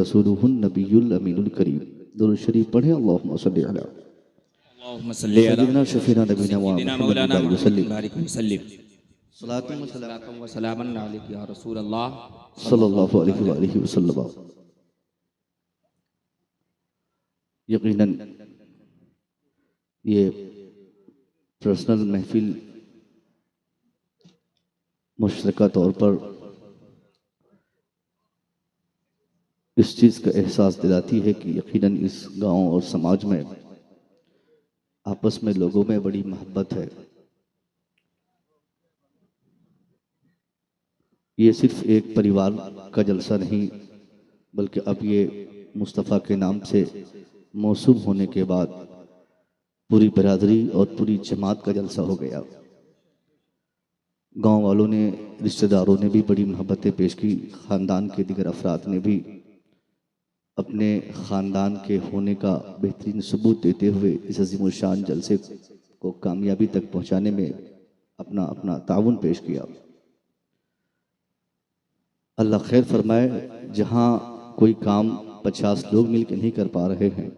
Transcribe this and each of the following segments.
रसूलुहु नबीयुल अमीनुल करीम। दुरूद शरीफ पढ़ें। अल्लाहुम्मा सल्ली अला सय्यिदिना शफीना नबीना मौलाना मुहम्मद वसल्लम सलातुन व सलामन अलैका या रसूल अल्लाह सल्लल्लाहु अलैहि वसल्लम। यकीनन ये पर्सनल महफिल मुश्तरका तौर पर इस चीज़ का एहसास दिलाती है कि यकीनन इस गांव और समाज में आपस में लोगों में बड़ी मोहब्बत है। ये सिर्फ एक परिवार का जलसा नहीं बल्कि अब ये मुस्तफ़ा के नाम से मौसूम होने के बाद पूरी बरादरी और पूरी जमात का जलसा हो गया। गांव वालों ने, रिश्तेदारों ने भी बड़ी मोहब्बतें पेश की। ख़ानदान के दीगर अफराद ने भी अपने ख़ानदान के होने का बेहतरीन सबूत देते हुए इस अज़ीम शान जलसे को कामयाबी तक पहुँचाने में अपना अपना ताउन पेश किया। अल्लाह खैर फरमाए। जहाँ कोई काम 50 लोग मिलकर नहीं कर पा रहे हैं,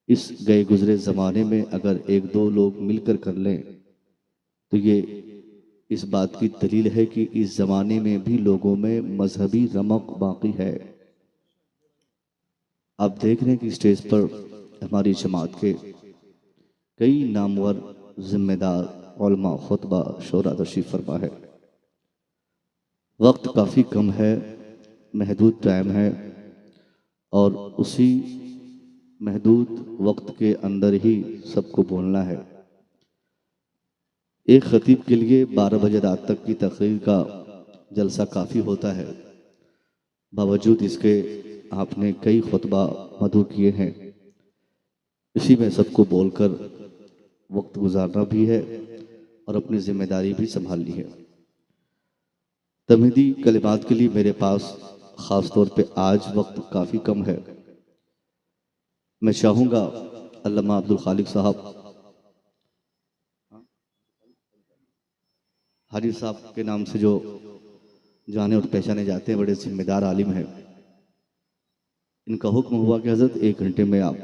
इस गए गुजरे ज़माने में अगर एक दो लोग मिलकर कर लें तो ये इस बात की दलील है कि इस ज़माने में भी लोगों में मजहबी रमक बाकी है। आप देख रहे हैं कि स्टेज पर हमारी जमात के कई नामवर जिम्मेदार उलमा खुतबा शोरा तशरीफ फरमा है। वक्त काफ़ी कम है, महदूद टाइम है और उसी महदूद वक्त के अंदर ही सबको बोलना है। एक खतीब के लिए 12 बजे रात तक की तकरीर का जलसा काफ़ी होता है। बावजूद इसके आपने कई खुतबा मधु किए हैं। इसी में सबको बोलकर वक्त गुजारना भी है और अपनी जिम्मेदारी भी संभाल ली है। तमहीदी कलिमात के लिए मेरे पास ख़ास तौर पे आज वक्त काफ़ी कम है। मैं चाहूँगा अल्लामा अब्दुल खालिक साहब, हाजी साहब के नाम से जो जाने और पहचाने जाते हैं, बड़े जिम्मेदार आलिम हैं। इनका हुक्म हुआ कि हज़रत 1 घंटे में आप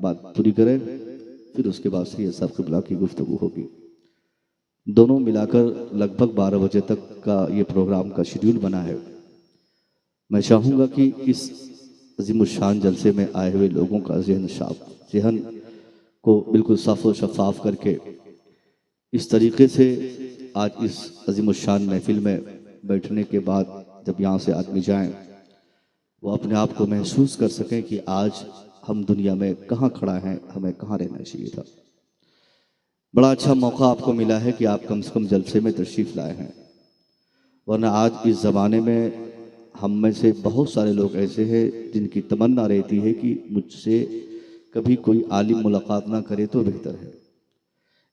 बात पूरी करें, फिर उसके बाद सैयद साहब क़िबला की गुफ्तगू होगी। दोनों मिलाकर लगभग 12 बजे तक का ये प्रोग्राम का शेड्यूल बना है। मैं चाहूँगा कि इस अज़ीमुश्शान जलसे में आए हुए लोगों का जहन को बिल्कुल साफ़ और शफ़ाफ करके इस तरीके से आज इस अज़ीमुश्शान महफिल में बैठने के बाद जब यहाँ से आदमी जाएं, वो अपने आप को महसूस कर सकें कि आज हम दुनिया में कहाँ खड़ा हैं, हमें कहाँ रहना चाहिए था। बड़ा अच्छा मौका आपको मिला है कि आप कम से कम जलसे में तशरीफ़ लाए हैं, वरना आज इस ज़माने में हम में से बहुत सारे लोग ऐसे हैं जिनकी तमन्ना रहती है कि मुझसे कभी कोई आलिम मुलाकात ना करे तो बेहतर है।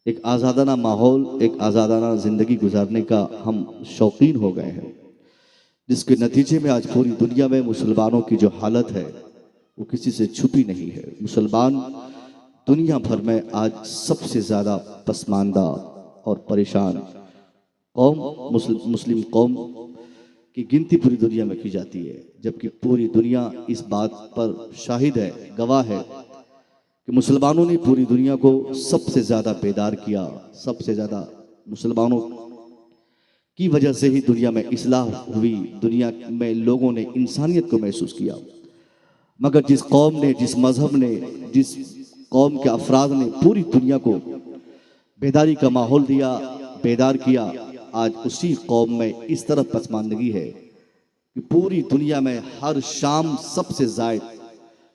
एक आज़ादाना माहौल, एक आज़ादाना ज़िंदगी गुजारने का हम शौकीन हो गए हैं, जिसके नतीजे में आज पूरी दुनिया में मुसलमानों की जो हालत है वो किसी से छुपी नहीं है। मुसलमान दुनिया भर में आज सबसे ज़्यादा पसमानदा और परेशान कौम मुस्लिम कौम की गिनती पूरी दुनिया में की जाती है, जबकि पूरी दुनिया इस बात पर शाहिद है, गवाह है कि मुसलमानों ने पूरी दुनिया को सबसे ज़्यादा बेदार किया। सबसे ज़्यादा मुसलमानों की वजह से ही दुनिया में इस्लाह हुई, दुनिया में लोगों ने इंसानियत को महसूस किया। मगर जिस कौम ने, जिस मज़हब ने, जिस कौम के अफराद ने पूरी दुनिया को बेदारी का माहौल दिया, बेदार किया, आज उसी कौम में इस तरह पसमानदगी है कि पूरी दुनिया में हर शाम सबसे ज़ायद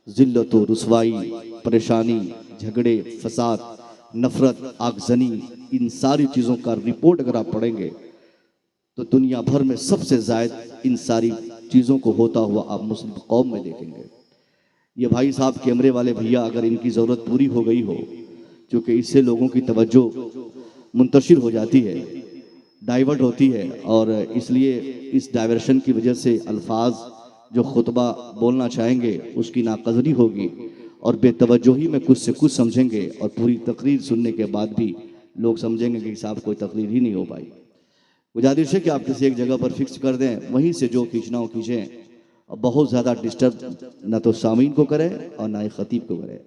जिल्लत, रुसवाई, परेशानी, झगड़े, फसाद, नफरत, आगजनी, इन सारी चीज़ों का रिपोर्ट अगर आप पढ़ेंगे तो दुनिया भर में सबसे ज़्यादा इन सारी चीज़ों को होता हुआ आप मुस्लिम कौम में देखेंगे। ये भाई साहब कैमरे वाले भैया, अगर इनकी ज़रूरत पूरी हो गई हो, क्योंकि इससे लोगों की तवज्जो मुंतशिर हो जाती है, डाइवर्ट होती है, और इसलिए इस डाइवर्शन की वजह से अल्फाज जो खुतबा बोलना चाहेंगे उसकी नाकदरी होगी और बेतवज्जोही में कुछ से कुछ समझेंगे, और पूरी तकरीर सुनने के बाद भी लोग समझेंगे कि साहब कोई तकरीर ही नहीं हो पाई। गुजारिश है कि आप किसी एक जगह पर फिक्स कर दें, वहीं से जो खींचना हो खींचें, और बहुत ज़्यादा डिस्टर्ब ना तो सामीन को करें और ना ही ख़तीब को करें।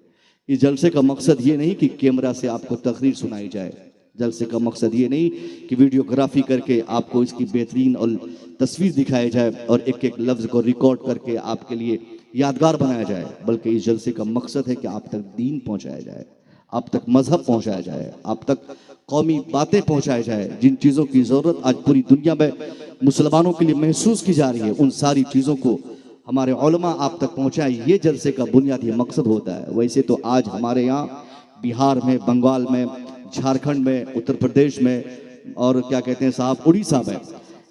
इस जलसे का मकसद ये नहीं कि कैमरा से आपको तकरीर सुनाई जाए, जलसे का मकसद ये नहीं कि वीडियोग्राफी करके आपको इसकी बेहतरीन और तस्वीर दिखाई जाए और एक एक लफ्ज़ को रिकॉर्ड करके आपके लिए यादगार बनाया जाए, बल्कि इस जलसे का मकसद है कि आप तक दीन पहुंचाया जाए, आप तक मजहब पहुंचाया जाए, आप तक कौमी बातें पहुंचाई जाए। जिन चीज़ों की ज़रूरत आज पूरी दुनिया में मुसलमानों के लिए महसूस की जा रही है, उन सारी चीज़ों को हमारे उलमा आप तक पहुंचाए, ये जलसे का बुनियादी मकसद होता है। वैसे तो आज हमारे यहाँ बिहार में, बंगाल में, झारखंड में, उत्तर प्रदेश में और क्या कहते हैं साहब उड़ीसा में,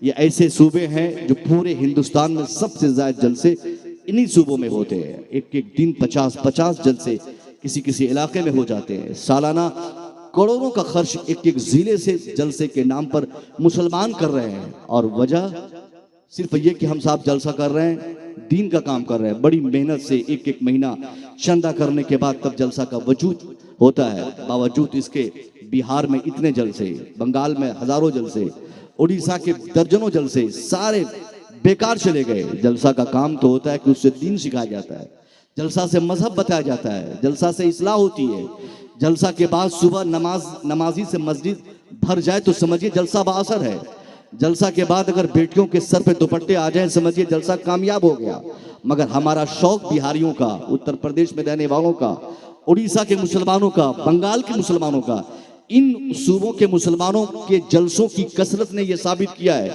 ये ऐसे सूबे हैं जो पूरे हिंदुस्तान में सबसे ज़्यादा जलसे इन्हीं सूबों में होते हैं। एक एक दिन 50-50 जलसे किसी किसी इलाके में हो जाते हैं। सालाना करोड़ों का खर्च एक एक जिले से जलसे के नाम पर मुसलमान कर रहे हैं, और वजह सिर्फ ये कि हम साहब जलसा कर रहे हैं, दीन का काम कर रहे हैं। बड़ी मेहनत से एक एक महीना चंदा करने के बाद तब जलसा का वजूद होता है। बावजूद इसके बिहार में इतने जलसे, बंगाल में हजारों जलसे, उड़ीसा के दर्जनों जलसे सारे बेकार चले गए। जलसा का काम तो होता है कि उससे दीन सिखाया जाता है, जलसा से मजहब बताया जाता है, जलसा से इस्लाह होती है। जलसा के बाद सुबह नमाजी से मस्जिद भर जाए तो समझिए जलसा बाअसर है। जलसा के बाद अगर बेटियों के सर पे दुपट्टे आ जाए समझिए जलसा कामयाब हो गया। मगर हमारा शौक बिहारियों का, उत्तर प्रदेश में रहने वालों का, उड़ीसा के मुसलमानों का, बंगाल के मुसलमानों का, इन सूबों के मुसलमानों के जलसों की कसरत ने यह साबित किया है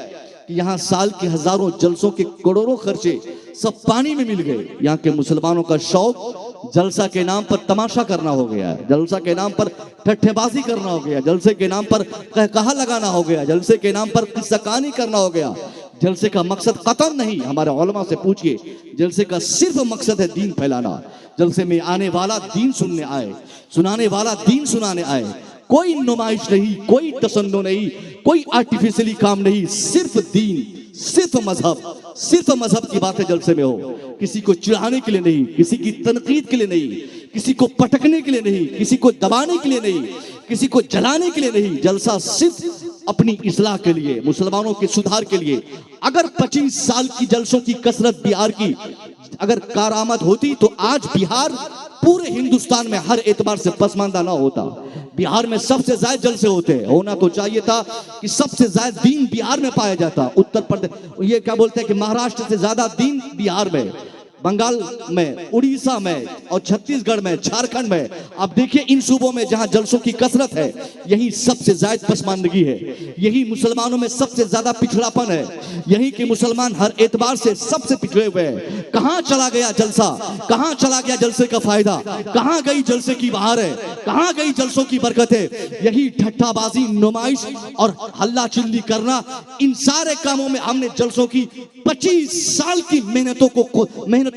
कि यहाँ साल के हजारों जलसों के करोड़ों खर्चे सब पानी में मिल गए। यहाँ के मुसलमानों का शौक जलसा के नाम पर तमाशा करना हो गया, जलसा के नाम पर ठट्ठेबाजी करना हो गया, जलसे के नाम पर कहकहा लगाना हो गया, जलसे के नाम पर किस्सा कहानी करना हो गया। जलसे का मकसद कतन नहीं, हमारे उलमा से पूछिए, जलसे का सिर्फ मकसद है दीन फैलाना। जलसे में आने वाला दीन सुनने आए, सुनाने वाला दीन सुनाने आए। कोई नुमाइश नहीं, कोई तसन्नो नहीं, कोई आर्टिफिशियली काम नहीं, सिर्फ दीन, सिर्फ मजहब की बातें जलसे में हो। किसी को चिढ़ाने के लिए नहीं, किसी की तनकीद के लिए नहीं, किसी को पटकने के लिए नहीं, किसी को दबाने के लिए नहीं, किसी को जलाने के लिए नहीं। जलसा सिर्फ अपनी इस्लाह के लिए, मुसलमानों के सुधार के लिए। अगर 25 साल की जलसों की कसरत बिहार की अगर कारआमद होती तो आज बिहार पूरे हिंदुस्तान में हर एतबार से पसमानदा ना होता। बिहार में सबसे ज्यादा जलसे होते हैं, होना तो चाहिए था कि सबसे ज्यादा दीन बिहार में पाया जाता। उत्तर प्रदेश, ये क्या बोलते हैं कि महाराष्ट्र से ज्यादा दीन बिहार में, बंगाल में, उड़ीसा में और छत्तीसगढ़ में, झारखंड में। आप देखिए इन सूबों में जहां जलसों की कसरत है, यही सबसे ज्यादा पसमानदगी है, यही मुसलमानों में सबसे ज्यादा पिछड़ापन है, यही के मुसलमान हर एतबार से सबसे पिछड़े हुए हैं। कहां चला गया जलसा, कहां चला गया जलसे का फायदा, कहां गई जलसे की बहार है, कहां गई जलसों की बरकतें। यही ठट्ठाबाजी, नुमाइश और हल्ला चिल्ली करना, इन सारे कामों में हमने जलसों की 25 साल की मेहनतों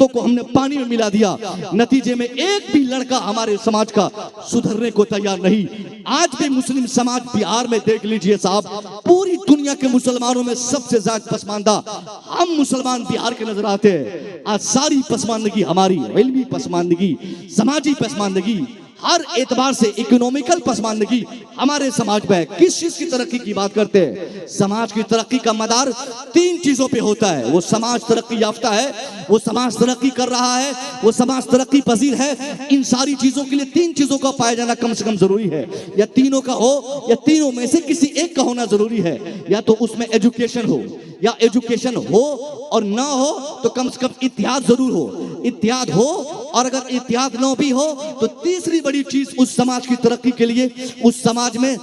को हमने पानी में मिला दिया। नतीजे में एक भी लड़का हमारे समाज का सुधरने को तैयार नहीं। आज भी मुस्लिम समाज बिहार में देख लीजिए साहब, पूरी दुनिया के मुसलमानों में सबसे ज्यादा पसमानदा हम मुसलमान बिहार के नजर आते हैं। आज सारी पसमानदगी हमारी, इल्मी पसमानदगी, समाजी पसमानदगी, हर एतबार से इकोनॉमिकल पसमानदगी हमारे समाज में है। किस चीज की तरक्की की बात करते हैं? समाज की तरक्की का मदार 3 चीजों पे होता है। वो समाज तरक्की याफ्ता है, वो समाज तरक्की कर रहा है, वो समाज तरक्की पजीर है। इन सारी चीजों के लिए 3 चीजों का पाया जाना कम से कम जरूरी है। या तीनों का हो, या तीनों में से किसी एक का होना जरूरी है। या तो उसमें एजुकेशन हो, या एजुकेशन हो और ना हो तो कम से कम इत्तेहाद जरूर हो। इत्तेहाद हो, और अगर इत्तेहाद ना भी हो तो तीसरी बड़ी चीज उस समाज की तरक्की के लिए, उस समाज में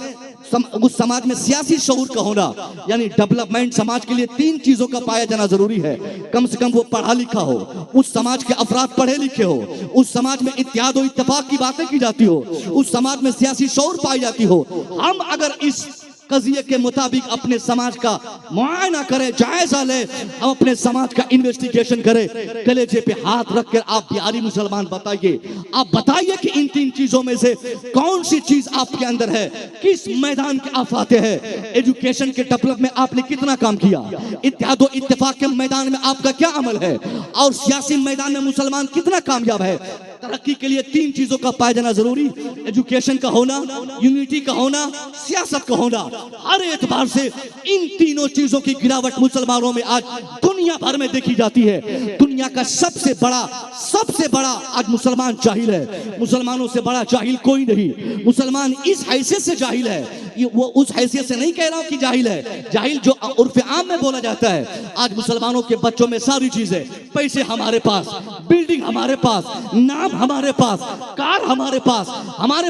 उस समाज में सियासी शऊर का होना, यानी डेवलपमेंट समाज के लिए 3 चीजों का पाया जाना जरूरी है। कम से कम वो पढ़ा लिखा हो, उस समाज के अफराद पढ़े लिखे हो, उस समाज में इत्तेहाद और इत्तेफाक की बातें की जाती हो, उस समाज में सियासी शऊर पाई जाती हो। हम अगर इस कज़िये के मुताबिक अपने समाज का मुआयना करें, जायजा ले, हम अपने समाज का इन्वेस्टिगेशन करें, कलेजे पे हाथ रख कर आप बिहारी मुसलमान बताइए, आप बताइए कि इन 3 चीजों में से कौन सी चीज आपके अंदर है, किस मैदान के आप आते हैं। एजुकेशन के डेवलप में आपने कितना काम किया, इत्तेहाद और इत्तेफाक के मैदान में आपका क्या अमल है, और सियासी मैदान में मुसलमान कितना कामयाब है। तरक्की के लिए 3 चीजों का पाया जाना जरूरी, एजुकेशन का होना, यूनिटी का होना, सियासत का होना। हर एतबार से इन तीनों चीजों की गिरावट मुसलमानों में आज दुनिया भर में देखी जाती है। दुनिया का सबसे बड़ा आज मुसलमान जाहिल है। मुसलमानों से बड़ा जाहिल कोई नहीं। मुसलमान इस हैसियत से जाहिल है, ये वो उस हैसियत से नहीं कह रहा हूं कि जाहिल है, जाहिल जो उर्फ आम में बोला जाता है। आज मुसलमानों के बच्चों में सारी चीजें, पैसे हमारे पास, बिल्डिंग हमारे पास, नाम हमारे पास, कार हमारे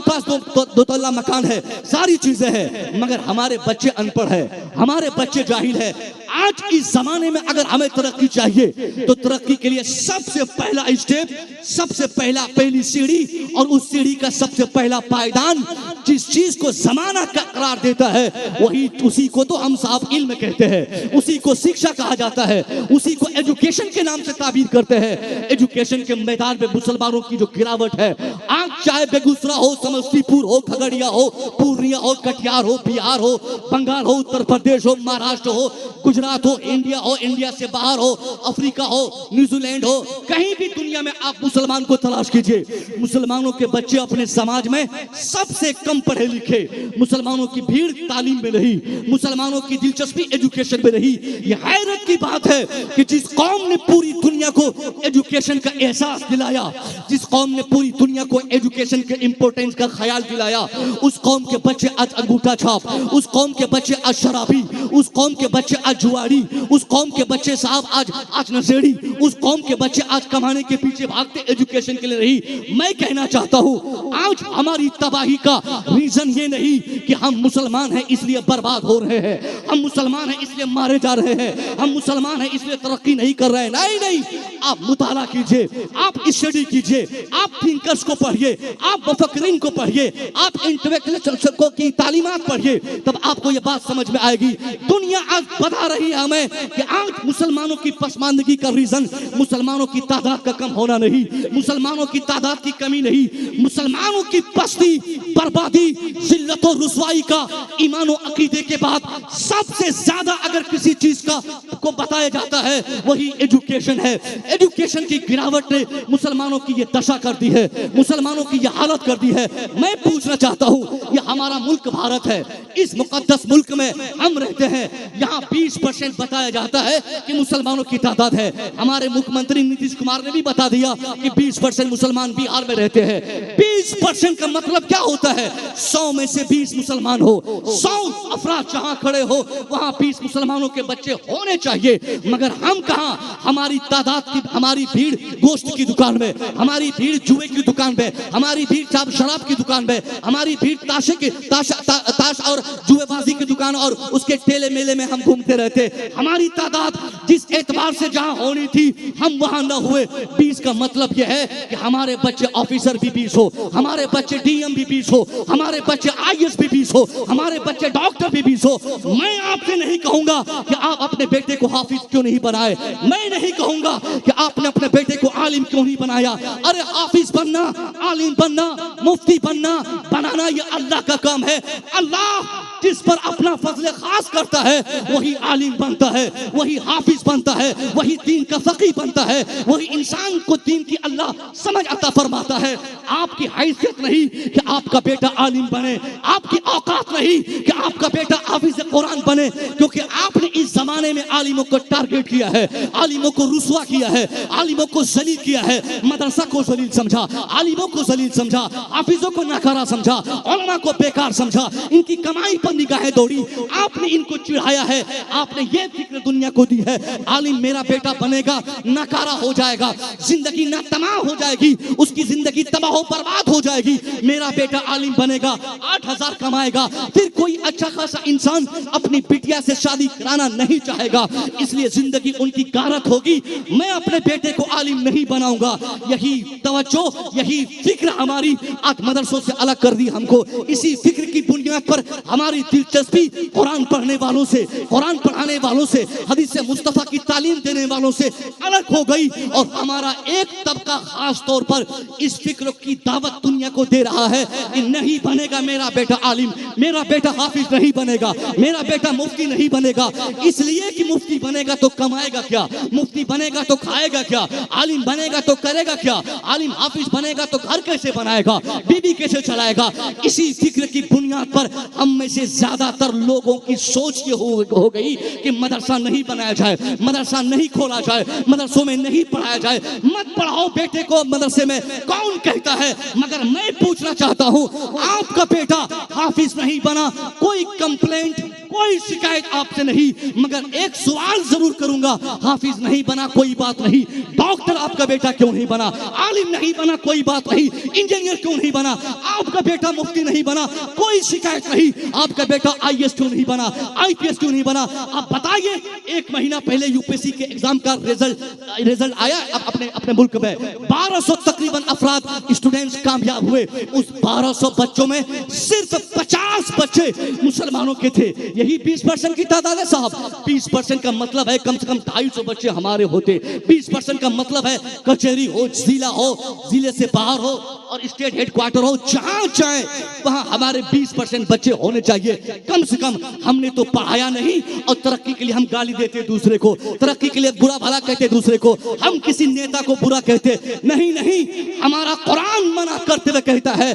पास दो तल्ला मकान है, सारी चीजें हैं, मगर हमारे बच्चे अनपढ़ है, हमारे बच्चे जाहिल है। आज इस जमाने में अगर हमें तरक्की चाहिए तो तरक्की के लिए सबसे पहला स्टेप, सबसे पहली सीढ़ी, और उस सीढ़ी का सबसे पहला पायदान जिस चीज को जमाना का करार देता है, वही उसी को तो हम साहब इल्म कहते हैं, उसी को शिक्षा कहा जाता है, उसी को एजुकेशन के नाम से ताबीर करते हैं। एजुकेशन के मैदान में मुसलमानों की जो गिरावट है, आज चाहे बेगूसराय हो, समस्तीपुर हो, खगड़िया हो, पूर्णिया हो, कटिहार हो, बिहार हो, बंगाल हो, उत्तर प्रदेश हो, महाराष्ट्र हो, गुजरात हो, इंडिया से बाहर हो, अफ्रीका हो, न्यूजीलैंड हो, कहीं भी दुनिया में आप मुसलमान को तलाश कीजिए, मुसलमानों के बच्चे अपने समाज में सबसे कम पढ़े लिखे, मुसलमानों की भीड़ तालीम में रही, मुसलमानों की दिलचस्पी एजुकेशन में रही। यह हैरत की बात है कि जिस कौम ने पूरी दुनिया को एजुकेशन का एहसास दिलाया, जिस कौम ने पूरी दुनिया को एजुकेशन के इंपॉर्टेंस का ख्याल दिलाया, उस कौम के बच्चे आज अंगूठा छाप, उस कौम के बच्चे आज शराबी, उस कौम के बच्चे आज जुआरी, उस कौम के बच्चे साहब आज नशेड़ी, उस कौम के बच्चे आज कमाने के पीछे भागते एजुकेशन के लिए नहीं। मैं कहना चाहता हूं, आज हमारी तबाही का रीजन ये नहीं कि हम मुसलमान हैं इसलिए बर्बाद हो रहे हैं, हम मुसलमान हैं इसलिए मारे जा रहे हैं, हम मुसलमान हैं इसलिए तरक्की नहीं कर रहे हैं। नहीं, आप मुताला कीजिए, आप स्टडी कीजिए, आप थिंकर्स को पढ़िए, आप मुफक्किरीन को पढ़िए, आप इंटेलेक्चुअल्स को की तालीमात पढ़िए, तब आपको ये बात समझ में आएगी। दुनिया आज बता रही है हमें कि आज मुसलमानों की पसमानदगी का रीजन मुसलमानों की तादाद का कम होना नहीं, मुसलमानों की तादाद की कमी नहीं, मुसलमानों की पस्ती, बर्बादी, जिल्लत और रुसवाई का ईमान और अकीदे के बाद सबसे ज्यादा अगर किसी चीज का को बताया जाता है वही एजुकेशन है। एजुकेशन की गिरावट ने मुसलमानों की ये दशा कर दी है, मुसलमानों की ये हालत कर दी है। मैं पूछना चाहता हूँ, ये हमारा मुल्क भारत है, इस मुकद्दस मुल्क में हम रहते हैं, यहाँ 20% बताया जाता है कि मुसलमानों की तादाद है। हमारे मुख्यमंत्री नीतीश कुमार ने भी बता दिया कि 20% मुसलमान बिहार में रहते हैं। 20% का मतलब क्या होता है? 100 में से 20 मुसलमान हो, 100 अफराद जहाँ खड़े हो वहाँ 20 मुसलमानों के बच्चे होने चाहिए, मगर हम कहाँ? हमारी तादाद की, हमारी भीड़ गोश्त की दुकान में, हमारी भीड़ जुए की दुकान में, हमारी भीड़ शराब की दुकान में, हमारी भीड़ ताश और जुएबाजी की दुकान और उसके ठेले मेले में हम घूमते रहते। हमारी तादाद जिस एतबार से जहाँ होनी थी हम वहाँ न हुए। 20 का मतलब यह है कि हमारे बच्चे ऑफिसर भी 20 हो, हमारे बच्चे डीएम भी 20 हो, हमारे बच्चे आईएएस भी 20 हो, हमारे बच्चे डॉक्टर भी 20 हो। मैं आपसे नहीं कहूंगा कि आप अपने बेटे को हाफिज क्यों नहीं बनाए, मैं नहीं कहूंगा कि आपने अपने बेटे को आलिम क्यों नहीं बनाया। अरे हाफिज बनना, आलिम बनना, मुफ्ती बनना, बनाना ये अल्लाह का काम है। अल्लाह जिस पर अपना फजल खास करता है वही आलिम बनता है, वही हाफिज बनता है, वही दीन का फकीह बनता है, वही इंसान को दीन की अल्लाह समझ अता फरमाता है। आपकी हैसियत नहीं कि आपका बेटा आलिम बने, आपकी औकात नहीं कि आपका बेटा हाफिज कुरान बने, क्योंकि आपने इस जमाने में आलिमों को टारगेट किया है, आलिमों को रुसवा किया है, आलिमों को जलील किया है, मदरसा को जलील समझा, आलिमों को जलील समझा, हाफिजों को नकारा समझा, उलमा को बेकार समझा, इनकी कमाई पर निगाहें दौड़ी, आपने इनको चिढ़ाया है, आपने ये फिक्र दुनिया को दी है, आलिम मेरा बेटा बनेगा नकारा हो जाएगा, जिंदगी ना तबाह हो जाएगी, उसकी जिंदगी तबाह बर्बाद हो जाएगी, मेरा बेटा आलिम बनेगा 8,000 कमाएगा, फिर कोई अच्छा खासा इंसान अपनी बिटिया से शादी कराना नहीं चाहेगा, इसलिए जिंदगी उनकी गारत होगी, मैं अपने बेटे को आलिम नहीं बनाऊंगा। यही तवज्जो, यही फिक्र हमारी आज मदरसों से अलग कर दी हमको। इसी फिक्र की बुनियाद पर हमारी दिलचस्पी कुरान पढ़ने वालों से, कुरान पढ़ाने वालों से, हदीस मुस्तफा की तालीम देने वालों से अलग हो गई और हमारा एक तबका खास तौर पर इस फिक्र की दावत दुनिया को दे रहा है कि नहीं बनेगा मेरा बेटा आलिम, मेरा बेटा हाफिज नहीं बनेगा, मेरा बेटा मुफ्ती नहीं बनेगा, इसलिए कि मुफ्ती बनेगा तो कमाएगा क्या, मुफ्ती बनेगा तो खाएगा क्या, आलिम बनेगा तो करेगा क्या, आलिम हाफिज बनेगा तो घर कैसे बनाएगा, बीवी कैसे चलाएगा। इसी फिक्र की बुनियाद पर हम में से ज्यादातर लोगों की सोच ये हो गई कि मदरसा नहीं बनाया जाए, मदरसा नहीं खोला जाए, मदरसों में नहीं पढ़ाया जाए, मत पढ़ाओ बेटे को मदरसे में, कौन कहता है। मगर मैं पूछना चाहता हूं, आपका बेटा हाफिज नहीं बना, कोई कंप्लेंट, कोई शिकायत आपसे नहीं, मगर एक सवाल जरूर करूंगा, हाफिज नहीं बना कोई बात नहीं, डॉक्टर आपका बेटा क्यों नहीं बना, आलिम नहीं बना कोई बात नहीं, इंजीनियर क्यों नहीं बना, आपका बेटा मुफ्ती नहीं बना कोई शिकायत नहीं, आपका बेटा आईएएस क्यों नहीं बना, आईपीएस क्यों नहीं बना। आप बताइए, एक महीना पहले यूपीएससी के एग्जाम का रिजल्ट आया अपने मुल्क में, 1200 तकरीबन अफराद स्टूडेंट्स कामयाब हुए, उस 1200 बच्चों में सिर्फ 50 बच्चे मुसलमानों के थे। यही 20% की तादाद है साहब। 20% का मतलब है कम से कम 250 बच्चे हमारे होते, 20% का मतलब है कचहरी हो, जिला हो, जिले से बाहर हो और स्टेट हेडक्वार्टर हो, जहां चाहे वहां हमारे 20% बच्चे होने चाहिए कम से कम। हमने तो पढ़ाया नहीं और तरक्की के लिए हम गाली देते दूसरे को, तरक्की के लिए बुरा भला कहते दूसरे को, हम किसी नेता को बुरा कहते नहीं, नहीं, हमारा कुरान मना करते हुए कहता है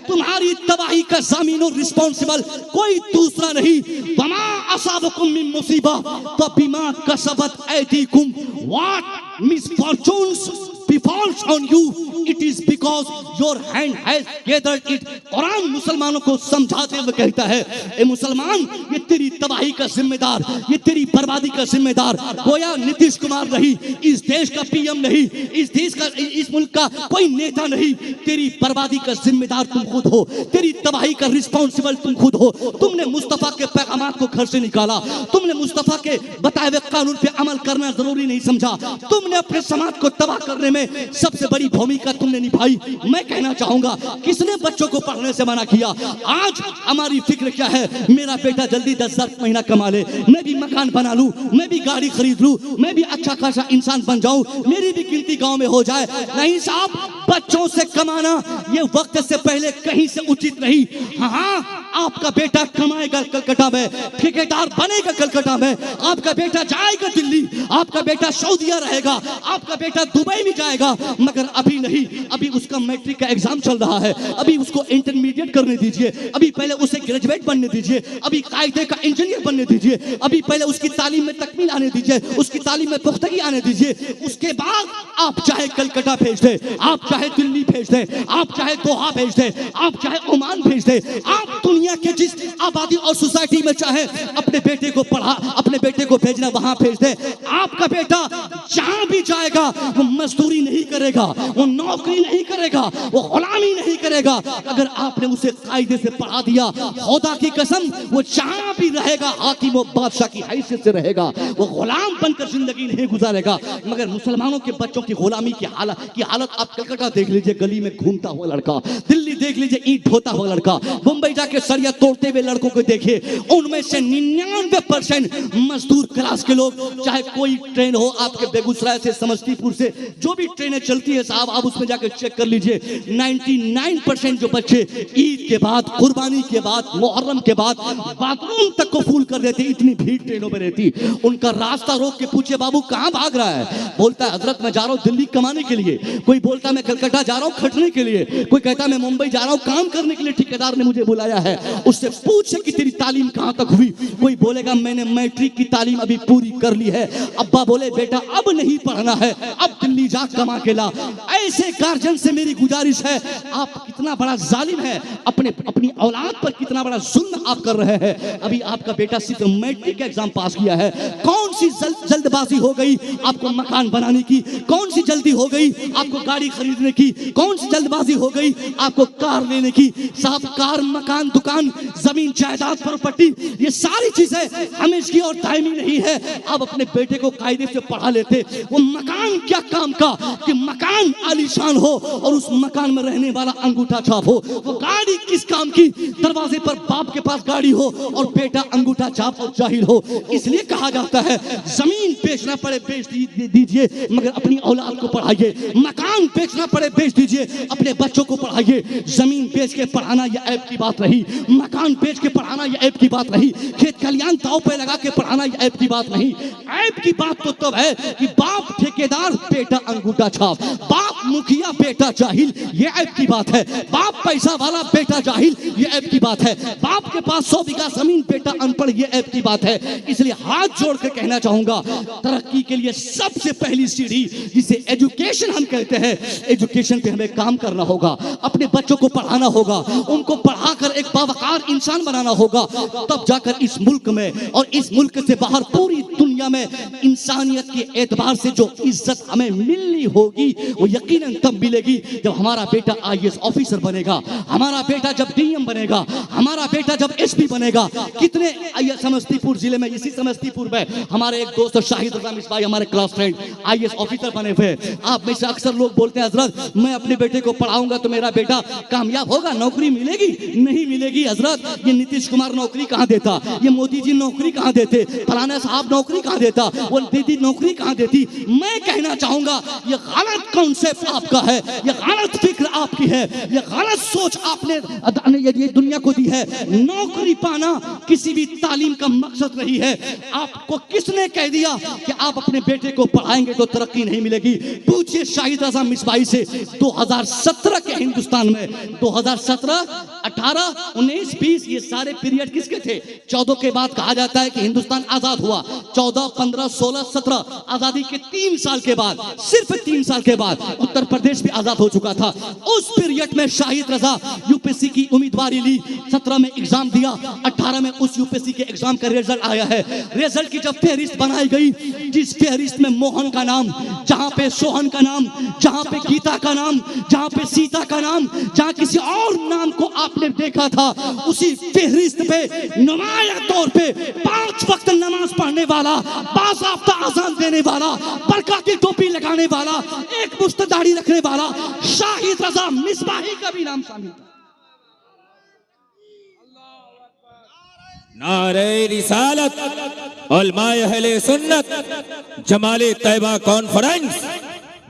तुम्हारी तबाही का ज़मीन और रिस्पॉन्सिबल कोई दूसरा नहीं। वमा असाबकुम मिन मुसीबा फबिमा कसबत ऐदीकुम, what misfortunes befalls on you, it is because your hand has gathered it। Quran मुसलमानों को समझाते हुए कहता है, ए मुसलमान, ये तेरी तबाही का जिम्मेदार, ये तेरी बर्बादी का जिम्मेदार गोया नीतीश कुमार नहीं, इस देश का पीएम नहीं, इस देश का, इस मुल्क का कोई नेता नहीं, तेरी बर्बादी का जिम्मेदार तुम खुद हो, तेरी तबाही का रिस्पॉन्सिबल तुम खुद हो। तुमने मुस्तफा के पैगामात को घर से निकाला, तुमने मुस्तफा के बताए हुए कानून पे अमल करना जरूरी नहीं समझा, तुमने अपने समाज को तबाह करने में सबसे बड़ी भूमिका तुमने निभाई। मैं कहना चाहूंगा, किसने बच्चों को पढ़ने से मना किया? आज हमारी फिक्र क्या है, मेरा बेटा जल्दी 10,000 महीना कमा ले, मैं भी मकान बना लूं, मैं भी गाड़ी खरीद लूं, मैं भी अच्छा खासा इंसान बन जाऊं, मेरी भी गिनती गांव में हो जाए। नहीं साहब, बच्चों से कमाना ये वक्त से पहले कहीं से उचित नहीं। हाँ, आपका बेटा कमाएगा कलकत्ता में, ठेकेदार बनेगा कलकत्ता में, आपका बेटा जाएगा दिल्ली, आपका बेटा सऊदीया रहेगा, आपका बेटा दुबई में जाएगा, मगर अभी नहीं। अभी उसका मैट्रिक का एग्जाम चल रहा है, अभी उसको इंटरमीडिएट करने दीजिए, अभी पहले उसे ग्रेजुएट बनने दीजिए, अभी कायदे का इंजीनियर बनने दीजिए, अभी पहले उसकी तालीम में तकमील आने दीजिए, उसकी तालीम में पुख्तगी आने दीजिए। उसके बाद आप चाहे कलकत्ता भेज दे, आप चाहे दिल्ली भेज दे, आप चाहे दोहा भेज दे, आप चाहे ओमान भेज दे, आप दुनिया के जिस आबादी और सोसाइटी में चाहे अपने बेटे को पढ़ा, अपने बेटे को भेजना वहां भेज दे। आपका बेटा जहां भी जाएगा वो मजदूरी नहीं करेगा, वो नौकरी नहीं करेगा, वो गुलामी नहीं करेगा। अगर आपने उसे कायदे से पढ़ा दिया, खुदा की कसम, वो जहां भी रहेगा हाकिम और बादशाह की हैसियत से रहेगा, वो गुलाम बनकर जिंदगी नहीं गुजारेगा। मगर मुसलमानों के बच्चों की गुलामी की हालत आप कलकत्ता देख लीजिए, गली में घूमता हुआ लड़का, दिल्ली देख लीजिए ईंट ढोता हुआ लड़का, मुंबई जाके सरिया तोड़ते हुए लड़कों को देखिए, उनमें से 99% मजदूर क्लास के लोग। चाहे कोई ट्रेन हो आपके बेगूसराय से, समस्तीपुर से, जो भी भी ट्रेनें चलती है साहब, आप उसमें जाकर चेक कर लीजिए, 99% जो बच्चे ईद के बाद, कुर्बानी के बाद, मुहर्रम के बाद बाथरूम तक को फुल कर देते, इतनी भीड़ ट्रेनों में रहती। उनका रास्ता रोक के पूछे बाबू कहां भाग रहा है, बोलता है हजरत मैं जा रहा हूं दिल्ली कमाने के लिए, कोई बोलता मैं कलकत्ता जा रहा हूं खटने के लिए, कोई कहता मैं मुंबई जा रहा हूं काम करने के लिए, ठेकेदार ने मुझे बुलाया है। उससे पूछे कि तेरी तालीम कहां तक हुई, कोई बोलेगा मैंने मैट्रिक की तालीम अभी पूरी कर ली है। अब्बा बोले बेटा अब नहीं पढ़ना है, अब दिल्ली जा कमा के ला। ऐसे गार्जियन से मेरी गुजारिश है, आप कितना बड़ा जालिम है, अपनी औलाद पर कितना बड़ा जुल्म आप कर रहे हैं। अभी आपका बेटा सिर्फ मैट्रिक का एग्जाम पास किया है, कौन सी जल्दबाजी हो गई आपको मकान बनाने की, कौन सी जल्दी हो गई आपको गाड़ी खरीदने की, कौन सी जल्दबाजी हो गई आपको कार लेने की। साहब कार, मकान, दुकान, जमीन, जायदाद, प्रॉपर्टी, ये सारी चीजें हमें इसकी और टाइम ही नहीं है। आप अपने बेटे को कायदे से पढ़ा लेते। वो मकान क्या काम का कि मकान आलीशान हो और उस मकान में रहने वाला अंगूठा छाप हो। वो गाड़ी किस काम की, दरवाजे पर बाप के पास गाड़ी हो और बेटा अंगूठा छाप और जाहिल हो। इसलिए कहा जाता है जमीन बेचना पड़े बेच दीजिए मगर अपनी औलाद को पढ़ाइए, मकान बेचना पड़े बेच दीजिए अपने बच्चों को पढ़ाइए। जमीन बेच के पढ़ाना यह ऐब की बात रही, मकान बेच के पढ़ाना यह ऐब की बात रही, खेत खलियान दांव पे लगा के पढ़ाना यह ऐब की बात नहीं। ऐब की बात तो तब है कि बाप ठेकेदार बेटा अंगूठा छाप, बाप मुखिया बेटा जाहिल, ये ऐब की बात है। बाप पैसा वाला बेटा जाहिल, ये ऐब की बात है। बाप के पास 100 बीघा जमीन बेटा अनपढ़, ये ऐब की बात है। इसलिए हाथ जोड़ के कहना चाहूंगा तरक्की के लिए सबसे पहली सीढ़ी जिसे एजुकेशन हम कहते हैं, एजुकेशन पे हमें काम करना होगा, अपने बच्चों को पढ़ाना होगा, उनको पढ़ाकर एक बावकार इंसान बनाना होगा। तब जाकर इस मुल्क में और इस मुल्क से बाहर पूरी दुनिया में इंसानियत के एतबार से जो इज्जत हमें मिलनी होगी वो यकीनन तब मिलेगी जब हमारा बेटा IAS ऑफिसर बनेगा, हमारा बेटा जब DM बनेगा, हमारा बेटा जब SP बनेगा। कितने समस्तीपुर जिले में, इसी समस्तीपुर में हमारे एक दोस्त शाहिद रजा मिसबाई, हमारे क्लास फ्रेंड IAS ऑफिसर बने हुए। आप में से अक्सर लोग बोलते हैं हजरत मैं अपने बेटे को पढ़ाऊंगा तो मेरा बेटा कामयाब होगा, नौकरी मिलेगी? नहीं मिलेगी हजरत। ये नीतीश कुमार नौकरी कहां देता, ये मोदी जी नौकरी कहां देते, फलाना साहब नौकरी कहां देता, वो दीदी नौकरी कहां देती। मैं कहना चाहूंगा ये गलत कॉन्सेप्ट आपका है, ये गलत फिक्र आपकी है, ये गलत सोच आपने ये दुनिया को दी है। नौकरी पाना किसी भी तालीम का मकसद नहीं है। आपको किसने कह दिया कि आप अपने बेटे को पढ़ाएंगे तो तरक्की नहीं मिलेगी? पूछिए शाहिद रजा मिसबाई से 2017 के हिंदुस्तान में, 2017, 18, 19, 20 ये सारे पीरियड किसके थे? 14 के बाद कहा जाता है कि हिंदुस्तान आजाद हुआ। 14, 15, 16, 17 आजादी के 3 साल के बाद, सिर्फ 3 साल के बाद उत्तर प्रदेश भी आजाद हो चुका था। उस पीरियड में शाहिद रजा यूपीएससी की उम्मीदवारी ली, 17 में एग्जाम दिया, 18 में उस यूपीएससी के एग्जाम का रिजल्ट आया है। रिजल्ट की जब फहरिस्त बनाई गई, जिस फहरिस्त में मोहन का नाम, जहां पे सोहन का नाम, जहां पे गीता का नाम, जहां पे सीता का नाम, जहां किसी और नाम को आपने देखा था, उसी फहरिस्त पे नुमाया तौर पे 5 वक्त नमाज पढ़ने वाला, बाज़ाब्ता अज़ान देने वाला, बरकाती टोपी लगाने वाला, एक मुश्त दाढ़ी रखने वाला शाहिद रजा मिसबाही का भी नाम शामिल था। नारे रिसालत, उलमाए अहले सुन्नत, जमाले तैयबा कॉन्फ्रेंस,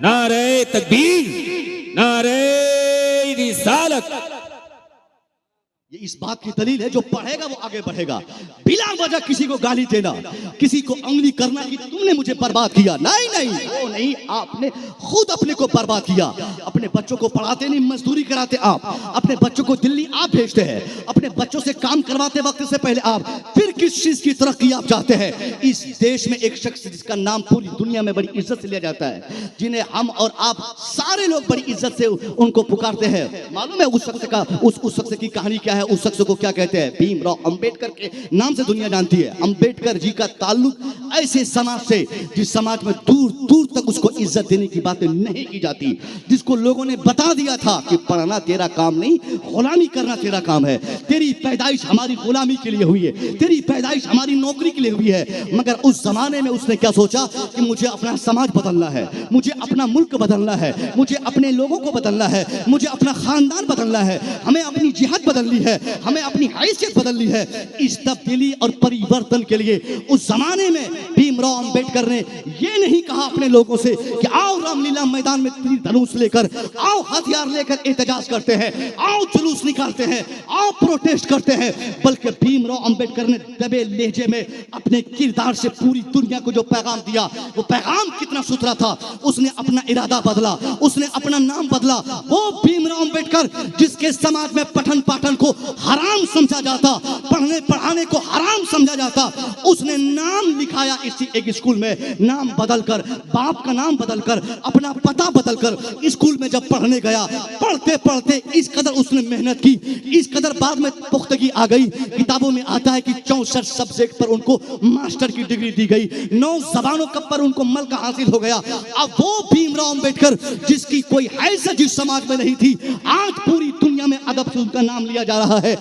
नारे तकबीर, नारे रिसालत। ये इस बात की दलील है जो पढ़ेगा वो आगे बढ़ेगा। बिला वजह किसी को गाली देना, किसी को उंगली करना कि तुमने मुझे बर्बाद किया, नहीं नहीं, वो नहीं, आपने खुद अपने को बर्बाद किया। अपने बच्चों को पढ़ाते नहीं, मजदूरी कराते आप, अपने बच्चों को दिल्ली आप भेजते हैं, अपने बच्चों से काम करवाते वक्त से पहले आप, फिर किस चीज की तरक्की आप चाहते हैं? इस देश में एक शख्स जिसका नाम पूरी दुनिया में बड़ी इज्जत से लिया जाता है, जिन्हें हम और आप सारे लोग बड़ी इज्जत से उनको पुकारते हैं। मालूम है उस शख्स का, उस शख्स की कहानी क्या है, उस शख्स को क्या कहते हैं? भीमराव अंबेडकर के नाम से दुनिया जानती है। अंबेडकर जी का ताल्लुक ऐसे समाज से जिस समाज में दूर दूर तक उसको इज्जत देने की बातें नहीं की जाती, जिसको लोगों ने बता दिया था कि पढ़ना तेरा काम नहीं, गुलामी करना तेरा काम है। तेरी पैदाइश हमारी गुलामी के लिए हुई है, तेरी पैदाइश हमारी नौकरी के लिए हुई है। मगर उस जमाने में उसने क्या सोचा कि मुझे अपना समाज बदलना है, मुझे अपना मुल्क बदलना है, मुझे अपने लोगों को बदलना है, मुझे अपना खानदान बदलना है, हमें अपनी जिहाद बदलनी है, हमें अपनी हैसियत बदलनी है। इस तब्दीली और परिवर्तन के लिए उस जमाने में भीमराव अंबेडकर ने ये नहीं कहा अपने लोगों से कि आओ रामलीला मैदान में तीर धनुष लेकर, आओ हथियार लेकर एहतजाज करते हैं, आओ जुलूस निकालते हैं, आओ प्रोटेस्ट करते हैं, बल्कि भीमराव अंबेडकर ने दबे लहजे में अपने किरदार से पूरी दुनिया को जो पैगाम दिया, वो पैगाम कितना सुथरा था। उसने अपना इरादा बदला, उसने अपना नाम बदला। वो भीमराव अंबेडकर जिसके समाज में पठन पाठन को हराम समझा जाता, पढ़ने पढ़ाने को हराम समझा जाता, उसने नाम लिखाया इसी एक स्कूल में, नाम बदलकर, बाप का नाम बदलकर, अपना पता बदलकर स्कूल में जब पढ़ने गया, पढ़ते पढ़ते इस कदर उसने मेहनत की, इस कदर बाद में पुख्तगी आ गई। किताबों में आता है कि 64 सब्जेक्ट पर उनको मास्टर की डिग्री दी गई, 9 जबानों पर उनको मलका हासिल हो गया। अब वो भीमराव अंबेडकर जिसकी कोई हैसियत जिस समाज में नहीं थी, आज पूरी दुनिया में अदब से उनका नाम लिया जा रहा है।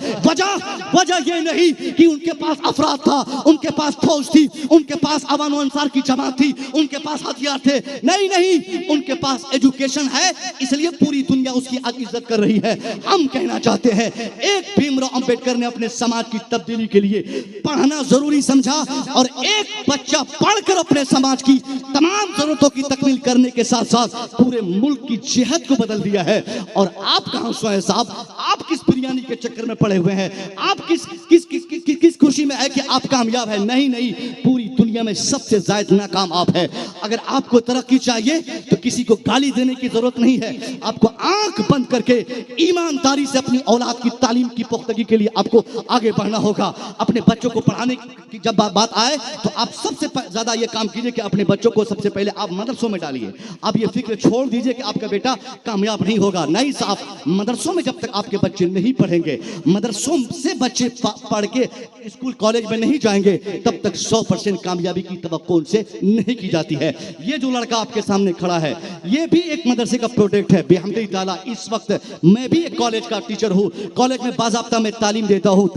वजह ये नहीं कि उनके पास अफराद था, उनके पास फौज थी, उनके पास अवानो अंसार की जमात थी, उनके पास हथियार थे, नहीं, उनके पास एजुकेशन है, इसलिए पूरी दुनिया उसकी इज्जत कर रही है। हम कहना चाहते हैं, एक भीमराव अंबेडकर ने अपने समाज की तब्दीली के लिए पढ़ना जरूरी समझा और एक बच्चा पढ़कर अपने समाज की तमाम जरूरतों की तकमील करने के साथ साथ पूरे मुल्क की जिहद को बदल दिया है। और आप कहां सोए साहब, आप किस बिरयानी के चक्कर में पड़े हुए हैं, आप किस खुशी में है कि आप कामयाब है? नहीं, पूरी दुनिया में सबसे ज्यादा नाकाम आप है। अगर आपको तरक्की चाहिए तो किसी को गाली देने की जरूरत नहीं है, आपको आंख बंद करके ईमानदारी से अपनी औलाद की तालीम की पुख्तगी के लिए आपको आगे बढ़ना होगा। अपने बच्चों को पढ़ाने की जब बात आए तो आप सबसे ज्यादा ये काम कीजिए कि अपने बच्चों को सबसे पहले आप मदरसों में डालिए। आप ये फिक्र छोड़ दीजिए कि आपका बेटा कामयाब नहीं होगा। नहीं साहब, मदरसों में जब तक आपके बच्चे नहीं पढ़ेंगे, मदरसों से बच्चे पढ़ के स्कूल कॉलेज में नहीं जाएंगे, तब तक 100% कामयाबी की तवक्को उनसे नहीं की जाती है। ये जो लड़का आपके सामने खड़ा है, ये भी एक मदरसे का प्रोडक्ट है। बेहमदी ताला इस वक्त मैं भी एक कॉलेज का टीचर हूँ, कॉलेज में बाज़ाब्ता मैं तालीम देता हूँ,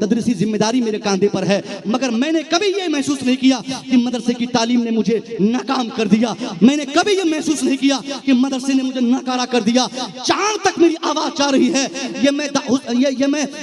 तदरीसी जिम्मेदारी मेरे कांधे पर है, मगर मैंने कभी ये महसूस नहीं किया कि मदरसे की तालीम ने मुझे नाकाम कर दिया। मैंने कभी ये महसूस नहीं किया कि मदरसे ने मुझे नकारा कर दिया। जहां तक मेरी आवाज जा रही है,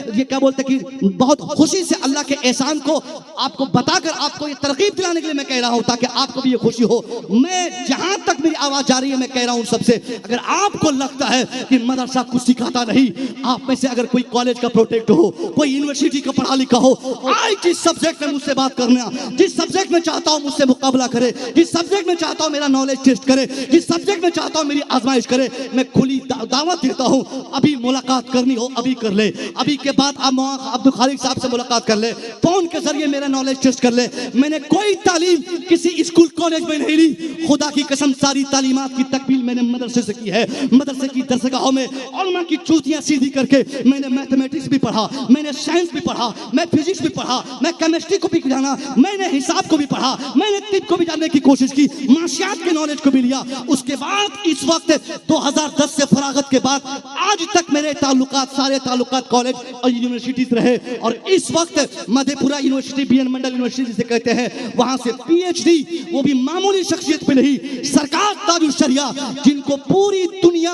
ये क्या बोलते कि बहुत खुशी से अल्लाह के एहसान को आपको बताकर आपको ये तरकीब दिलाने के लिए मैं कह रहा हूं, ताकि आपको भी ये खुशी हो। मैं जहां तक मेरी आवाज जा रही है, मैं कह रहा हूं सबसे, अगर आपको लगता है कि मदरसा कुछ सिखाता नहीं, आप में से अगर कोई कॉलेज का प्रोटेक्ट हो, कोई यूनिवर्सिटी का पढ़ा लिखा हो, आज जिस सब्जेक्ट में मुझसे बात करना, जिस सब्जेक्ट में चाहता हूं मुझसे मुकाबला करे, जिस सब्जेक्ट में चाहता हूं मेरा नॉलेज टेस्ट करे, जिस सब्जेक्ट में चाहता हूं मेरी आजमाइश करे, मैं खुली दावत देता हूं। अभी मुलाकात करनी हो अभी कर ले, अभी के बाद आप अब्दुल खालिक साहब से मुलाकात कर ले, फोन के जरिए मेरा नॉलेज टेस्ट कर ले। मैंने कोई तालीम किसी स्कूल कॉलेज में नहीं ली, खुदा की कसम सारी तालीमात की तकमील मैंने मदरसे से की है। मदरसे की दरसगाहों में उलमा की चूतियां सीधी करके मैंने मैथमेटिक्स भी पढ़ा, मैंने साइंस भी पढ़ा, मैं फिजिक्स भी पढ़ा, मैं केमिस्ट्री को भी जाना, मैंने हिसाब को भी पढ़ा, मैंने तिब को भी जानने की कोशिश की, माशियात के नॉलेज को भी लिया। उसके बाद इस वक्त 2010 से फरागत के बाद आज तक मेरे ताल्लुकात सारे ताल्लुकात कॉलेज और यूनिवर्सिटीज रहे। और इस वक्त मधेपुरा यूनिवर्सिटी, बीएन मंडल यूनिवर्सिटी जिसे कहते हैं, वहां से पीएचडी, वो भी मामूली शख्सियत पे नहीं, सरकार ताजुल शरिया, जिनको पूरी दुनिया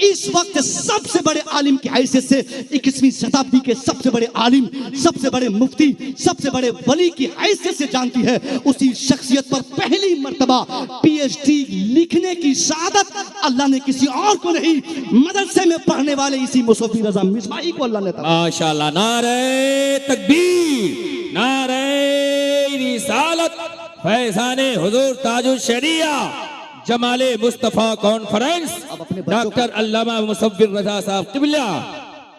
इस वक्त सबसे बड़े आलिम की हैसियत से 21वीं शताब्दी के सबसे बड़े आलिम, सबसे बड़े मुफ्ती, सबसे बड़े वली की हैसियत से जानती है, उसी शख्सियत पर पहली मर्तबा पीएचडी लिखने की शहादत अल्लाह ने किसी और को नहीं, मदरसे में पढ़ने वाले इसी मुसफ़ी रज़ा मिसबाही को अल्लाह ने दिया। माशाअल्लाह, नारे तकबीर, नारे रिसालत, फैज़ाने हुजूर ताजुल शरिया, जमाले मुस्तफा कॉन्फ्रेंस, डॉक्टर अल्लामा मुसव्विर रज़ा साहब क़िबला।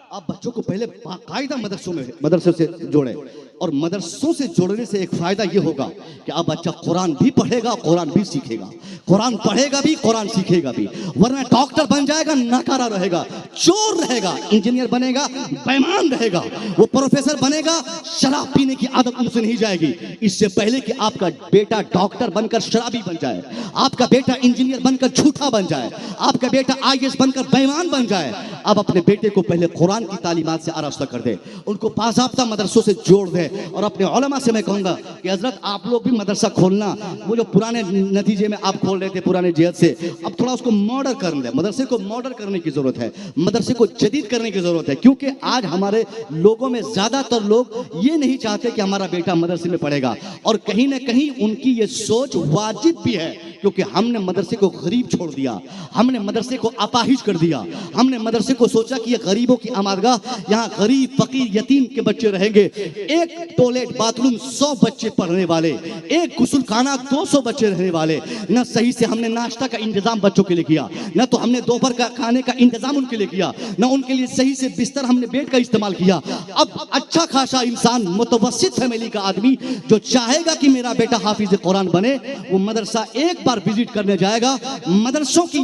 आप बच्चों को पहले बाकायदा मदरसों से जोड़े, और मदरसों से जोड़ने से एक फायदा ये होगा कि अब बच्चा कुरान भी पढ़ेगा, कुरान भी सीखेगा, कुरान पढ़ेगा भी, कुरान सीखेगा भी। वरना डॉक्टर बन जाएगा, नकारा रहेगा, चोर रहेगा, इंजीनियर बनेगा, बेईमान रहेगा, वो प्रोफेसर बनेगा, शराब पीने की आदत उनसे नहीं जाएगी। इससे पहले कि आपका बेटा डॉक्टर बनकर शराबी बन जाए, आपका बेटा इंजीनियर बनकर झूठा बन जाए, आपका बेटा आईएएस बनकर बेईमान बन जाए, अब अपने बेटे को पहले कुरान की तालीमात से आरास्ता कर दे, उनको बाज़ाब्ता मदरसों से जोड़ दे। है। और अपने उलमा से मैं कहूँगा कि हजरत आप लोग भी मदरसा खोलना, वो जो पुराने नतीजे में आप खोल रहे थे पुराने जिहद से, अब थोड़ा उसको मॉडर्न कर दें। मदरसे को मॉडर्न करने की ज़रूरत है, मदरसे को जदीद करने की ज़रूरत है, क्योंकि आज हमारे लोगों में ज़्यादातर लोग ये नहीं चाहते कि हमारा बेटा मदरसे में पढ़ेगा। और कहीं ना कहीं उनकी ये सोच वाजिब भी है, क्योंकि हमने मदरसे को गरीब छोड़ दिया, हमने मदरसे को अपाहिज कर दिया, हमने मदरसे को सोचा कि ये गरीबों की आमादगाह, यहाँ गरीब फकीर यतीम के बच्चे रहेंगे। एक टॉयलेट बाथरूम 100 बच्चे पढ़ने वाले, एक गुस्लखाना 200 बच्चे रहने वाले। न सही से हमने नाश्ता का इंतजाम बच्चों के लिए किया, न तो हमने दोपहर का खाने का इंतजाम उनके लिए किया, न उनके लिए सही से बिस्तर हमने बेड का इस्तेमाल किया। अब अच्छा खासा इंसान, मुतवस्सित फैमिली का आदमी जो चाहेगा कि मेरा बेटा हाफिज कुरान बने, वो मदरसा एक बार विजिट करने जाएगा। मदरसों की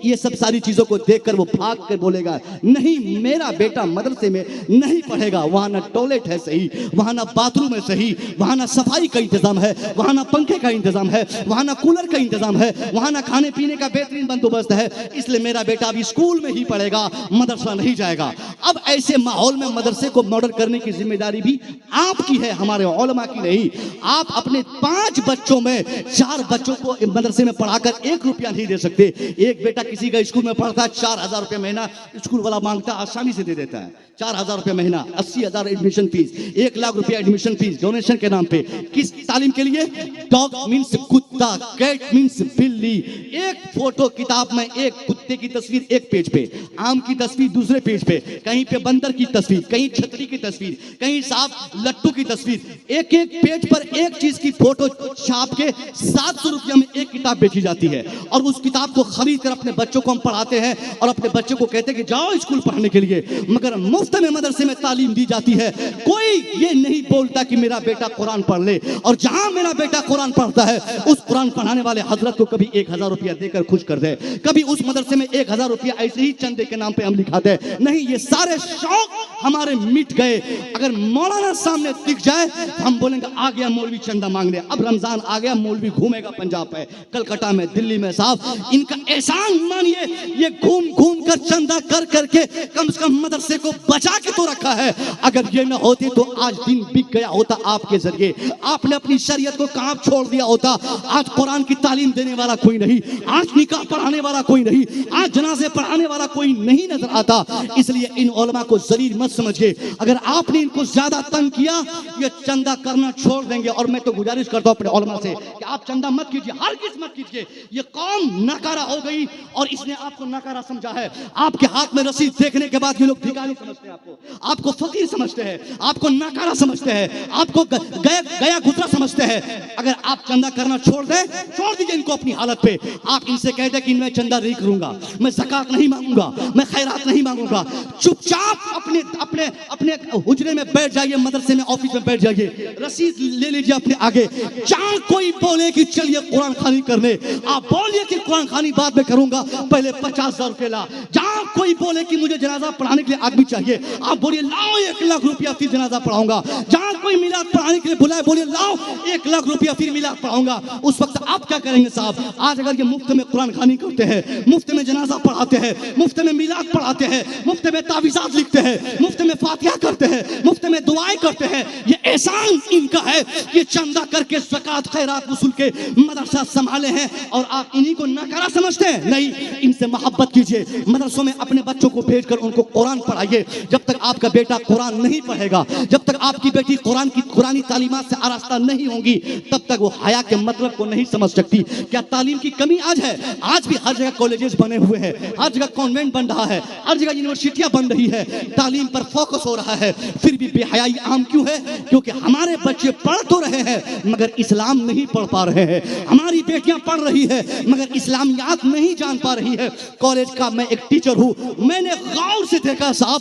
ये सब सारी चीजों को देखकर वो भाग कर बोलेगा, नहीं मेरा बेटा मदरसे में नहीं पढ़ेगा। वहां ना टॉयलेट है सही, वहां ना बाथरूम है सही, वहां ना सफाई का इंतजाम है, वहां ना पंखे का इंतजाम है, वहां ना कूलर का इंतजाम है, वहां ना खाने पीने का बेहतरीन बंदोबस्त है। इसलिए मेरा बेटा अभी स्कूल में ही पढ़ेगा, मदरसा नहीं जाएगा। अब ऐसे माहौल में मदरसे को मॉडर्न करने की जिम्मेदारी भी आपकी है, हमारे उलमा की नहीं। आप अपने 5 बच्चों में 4 बच्चों को मदरसे में पढ़ाकर 1 रुपया नहीं दे सकते। एक बेटा किसी का स्कूल में पढ़ता है, 4000 रुपये महीना स्कूल वाला मांगता है, आसानी से दे देता है। 4000 रुपये महीना, 80,000 एडमिशन फीस, 1 लाख रुपया एडमिशन फीस डोनेशन के नाम पे। किस तालीम के लिए? डॉग मीन्स कुत्ता, कैट मीन्स बिल्ली। एक फोटो किताब में एक कुत्ते की तस्वीर एक पेज पे, आम की तस्वीर दूसरे पेज पे, कहीं पे बंदर की तस्वीर, कहीं छतरी की तस्वीर, कहीं सांप लट्टू की तस्वीर। एक एक पेज पर एक चीज की फोटो छाप के 700 रुपया में एक किताब बेची जाती है। और उस किताब को खरीद कर अपने बच्चों को हम पढ़ाते हैं और अपने बच्चों को कहते हैं कि जाओ स्कूल पढ़ने के लिए, मगर मुफ्त में मदरसे में तालीम दी जाती है। कोई ये नहीं बोलता कि मेरा बेटा कुरान पढ़ ले। और जहां मेरा बेटा कुरान पढ़ता है, उस कुरान पढ़ाने वाले हजरत को कभी 1000 रुपया देकर खुश कर दे, कभी उस मदरसे में 1000 रुपया ऐसे ही चंदे के नाम पे हम लिखा दे। नहीं, ये सारे शौक हमारे मिट गए। अगर मौलाना सामने दिख जाए तो हम बोलेंगे आ गया मौलवी चंदा मांगने। अब रमजान आ गया, मौलवी घूमेगा पंजाब में, कलकत्ता में, दिल्ली में। साहब इनका एहसान मानिए, ये घूम घूम कर चंदा कर करके कम से कम मदरसे को बचा के तो रखा है। अगर ये ना होती तो आज दिन बिक गया होता आपके जरिए। आपने अपनी शरीयत को कहां छोड़ दिया होता। आज कुरान की तालीम देने वाला कोई नहीं, आज निकाह पढ़ाने वाला कोई नहीं, आज जनाजे पढ़ाने वाला कोई नहीं नजर आता। इसलिए इन उलमा को जलील मत समझिए। अगर आपने इनको ज्यादा तंग किया, ये चंदा करना छोड़ देंगे। और मैं तो गुजारिश करता हूं अपने उलमा से कि आप चंदा मत कीजिए, हर किस मत कीजिए। ये कौम नकारा हो गई और इसने आपको नकारा समझा है। आपके हाथ में रसीद देखने के बाद ये लोग भिखारी समझते हैं, आपको फकीर समझते हैं, आपको नकारा समझते हैं, आपको गया गुजरा समझते हैं। अगर आप चंदा करना छोड़ दीजिए इनको अपनी हालत पे। आप इनसे कह दे कि मैं चंदा नहीं करूंगा, मैं ज़कात नहीं मांगूंगा, मैं खैरात नहीं मांगूंगा। चुपचाप अपने अपने अपने हुजरे में बैठ जाइए, मदरसे में, ऑफिस में बैठ जाइए, रसीद ले लीजिए अपने आगे। जहां कोई बोले कि चलिए कुरान खानी करने, आप बोलिए कि कुरान खानी बाद में करूंगा, पहले 50,000 रुपये ला। जहां कोई बोले कि मुझे जनाजा पढ़ाने के लिए आदमी चाहिए, आप बोलिए लाओ 1 लाख रुपया फिर जनाजा पढ़ाऊंगा। जहां कोई मिलाद पढ़ाने के लिए बुलाए, बोलिए लाओ 1 लाख रुपया फिर मिलाद पढ़ाऊंगा। उस वक्त आप क्या करेंगे साहब? आज अगर ये मुफ्त में कुरान खानी करते हैं, मुफ्त में जनाजा पढ़ाते हैं, मुफ्त में मिलाद पढ़ाते हैं, मुफ्त में तावीज़ात लिखते हैं, मुफ्त में फातिहा करते हैं, मुफ्त में दुआएं करते हैं, ये एहसान इनका है। ये चंदा करके ज़कात खैरात वसूल के मदरसा संभाले हैं और आप इन्हीं को नकारा समझते हैं। नहीं, इनसे मोहब्बत कीजिए। मदरसों में अपने बच्चों को भेजकर उनको कुरान पढ़ाइए। जब तक आपका बेटा कुरान नहीं पढ़ेगा, जब तक आपकी बेटी कुरानी तालीमात से आरास्ता नहीं होंगी, तब तक वो हया के मतलब को नहीं समझ सकती। क्या तालीम की कमी आज है? आज भी हर जगह कॉलेजेस बने हुए हैं, हर जगह कॉन्वेंट बन रहा है, हर जगह यूनिवर्सिटियां बन रही है, तालीम पर फोकस हो रहा है। फिर भी बेहयाई आम क्यों है? क्योंकि हमारे बच्चे पढ़ तो रहे हैं मगर इस्लाम नहीं पढ़ पा रहे हैं। हमारी बेटियां पढ़ रही है मगर इस्लामियात नहीं जान पा रही है। कॉलेज का मैं एक टीचर हूं, मैंने गौर से देखा साहब,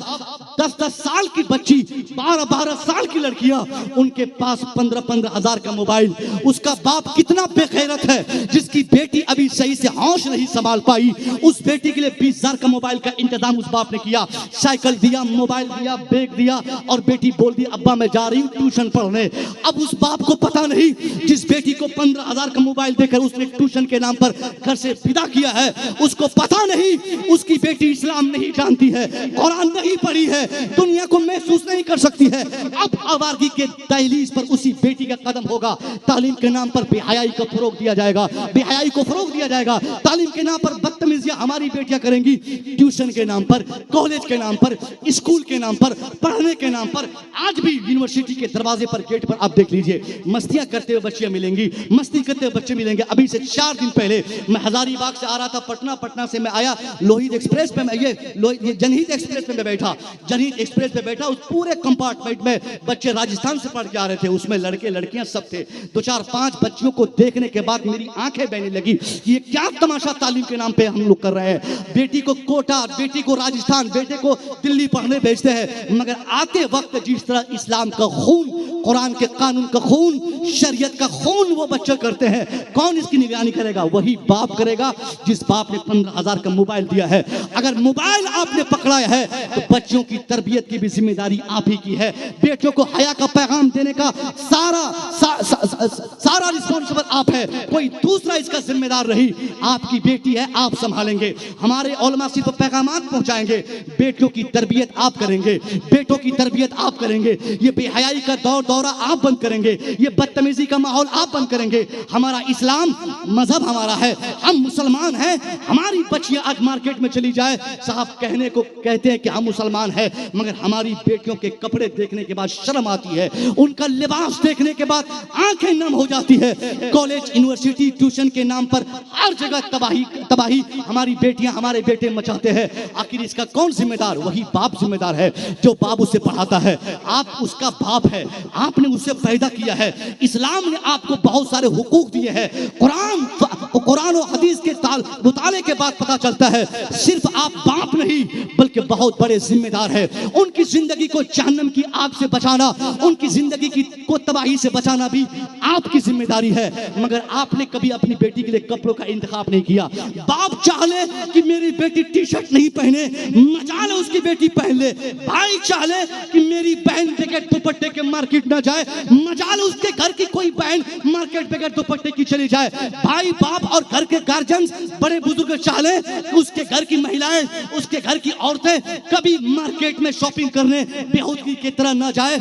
10-10 साल की बच्ची, 12-12 साल की लड़कियां, उनके पास 15-15 हजार का मोबाइल। उसका बाप कितना बाप बेगैरत है जिसकी बेटी अभी सही से होश नहीं संभाल पाई, उस बेटी के लिए 20,000 का मोबाइल का इंतजाम उस बाप ने किया, साइकिल दिया, मोबाइल दिया, बैग दिया, और बेटी बोल दी अब्बा मैं जा रही हूँ ट्यूशन पढ़ने। अब उस बाप को पता नहीं जिस बेटी को 15,000 का मोबाइल देकर उसने ट्यूशन के नाम पर घर से विदा किया है, उसको पता नहीं उसकी बेटी इस्लाम नहीं जानती है, कुरान नहीं पढ़ी है, दुनिया को महसूस नहीं कर सकती है। अब आवारगी के दहलीज पर उसी बेटी का कदम होगा। तालीम के नाम पर बेहयाई को फरोग दिया जाएगा, बेहयाई को फरोग दिया जाएगा। तालीम के नाम पर बदतमीजियां हमारी बेटियां करेंगी, ट्यूशन के नाम पर, कॉलेज के नाम पर, स्कूल के नाम पर, पढ़ने के नाम पर। आज भी यूनिवर्सिटी के दरवाजे पर, गेट पर आप देख लीजिए, मस्तियां करते हुए बच्चियां मिलेंगी, मस्ती करते हुए बच्चे मिलेंगे। अभी से 4 दिन पहले मैं हजारीबाग से आ रहा था पटना, पटना से मैं आया लोहित एक्सप्रेस पे, मैं ये जनहित एक्सप्रेस पे मैं बैठा, जनहित एक्सप्रेस पे बैठा, उस पूरे कंपार्टमेंट में बच्चे राजस्थान से पढ़ के आ रहे थे, उसमें लड़के लड़कियां सब थे। 2 4 5 बच्चियों को देखने के बाद मेरी आंखें बहने लगी, ये क्या तमाशा तालीम के नाम पे हम लोग कर रहे हैं। बेटी को कोटा, बेटी को राजस्थान, बेटे को दिल्ली पढ़ने भेजते हैं, मगर आते वक्त जिस तरह इस्लाम का खून, कुरान के कानून का खून, शरीयत का खून वो बच्चे करते हैं, कौन इसकी निगरानी करेगा? वही बाप करेगा जिस बाप ने 15,000 का मोबाइल दिया है। अगर मोबाइल आपने पकड़ाया है तो बच्चों की तरबियत की भी जिम्मेदारी आप ही की है। बेटियों को हया का पैगाम देने का सारा रिस्पॉन्सिबल आप है, कोई दूसरा इसका जिम्मेदार नहीं। आपकी बेटी है, आप संभालेंगे। हमारे उलमा सिर्फ पैगामात पहुंचाएंगे, बेटियों की तरबियत आप करेंगे, बेटों की तरबियत आप करेंगे। ये बेहयाई का दौरा आप बंद करेंगे, ये बदतमीजी का माहौल आप बंद करेंगे। हमारा इस्लाम मजहब हमारा है, हम मुसलमान हैं। हमारी बच्चियां आज मार्केट में चली जाए, साहब कहने को कहते हैं कि हम मुसलमान हैं, मगर हमारी बेटियों के कपड़े देखने के बाद शर्म आती है, उनका लिबास देखने के बाद आंखें नम हो जाती है। कॉलेज, यूनिवर्सिटी, ट्यूशन के नाम पर हर जगह तबाही हमारी बेटियां, हमारे बेटे मचाते हैं। आखिर इसका कौन जिम्मेदार? वही बाप जिम्मेदार है जो बाप उसे पढ़ाता है। आप उसका बाप है, आपने उसे पैदा किया है। इस्लाम ने आपको बहुत सारे हुकूक दिए हैं। कुरान और हदीस के मुताले के बाद पता चलता है सिर्फ आप बाप नहीं बल्कि बहुत बड़े जिम्मेदार है। उनकी जिंदगी को जहन्नम की आग से बचाना, उनकी जिंदगी को तबाही से बचाना भी आपकी जिम्मेदारी है। मगर आपने कभी अपनी बेटी के लिए कपड़ों का इंतखाब नहीं किया। बाप चाहे कि मेरी बेटी टी शर्ट नहीं पहने, मजाल है उसकी बेटी पहन ले। भाई चाहे कि मेरी बहन बगैर दुपट्टे के मार्केट ना जाए, मजाल उसके घर की कोई बहन मार्केट बगैर दुपट्टे की चली जाए। भाई, बाप और घर के गार्जियंस, बड़े बुजुर्ग चाहे उसके घर की महिलाएं, उसके घर की औरतें कभी मार्केट में शॉपिंग करने बेहूदगी की तरह ना जाए।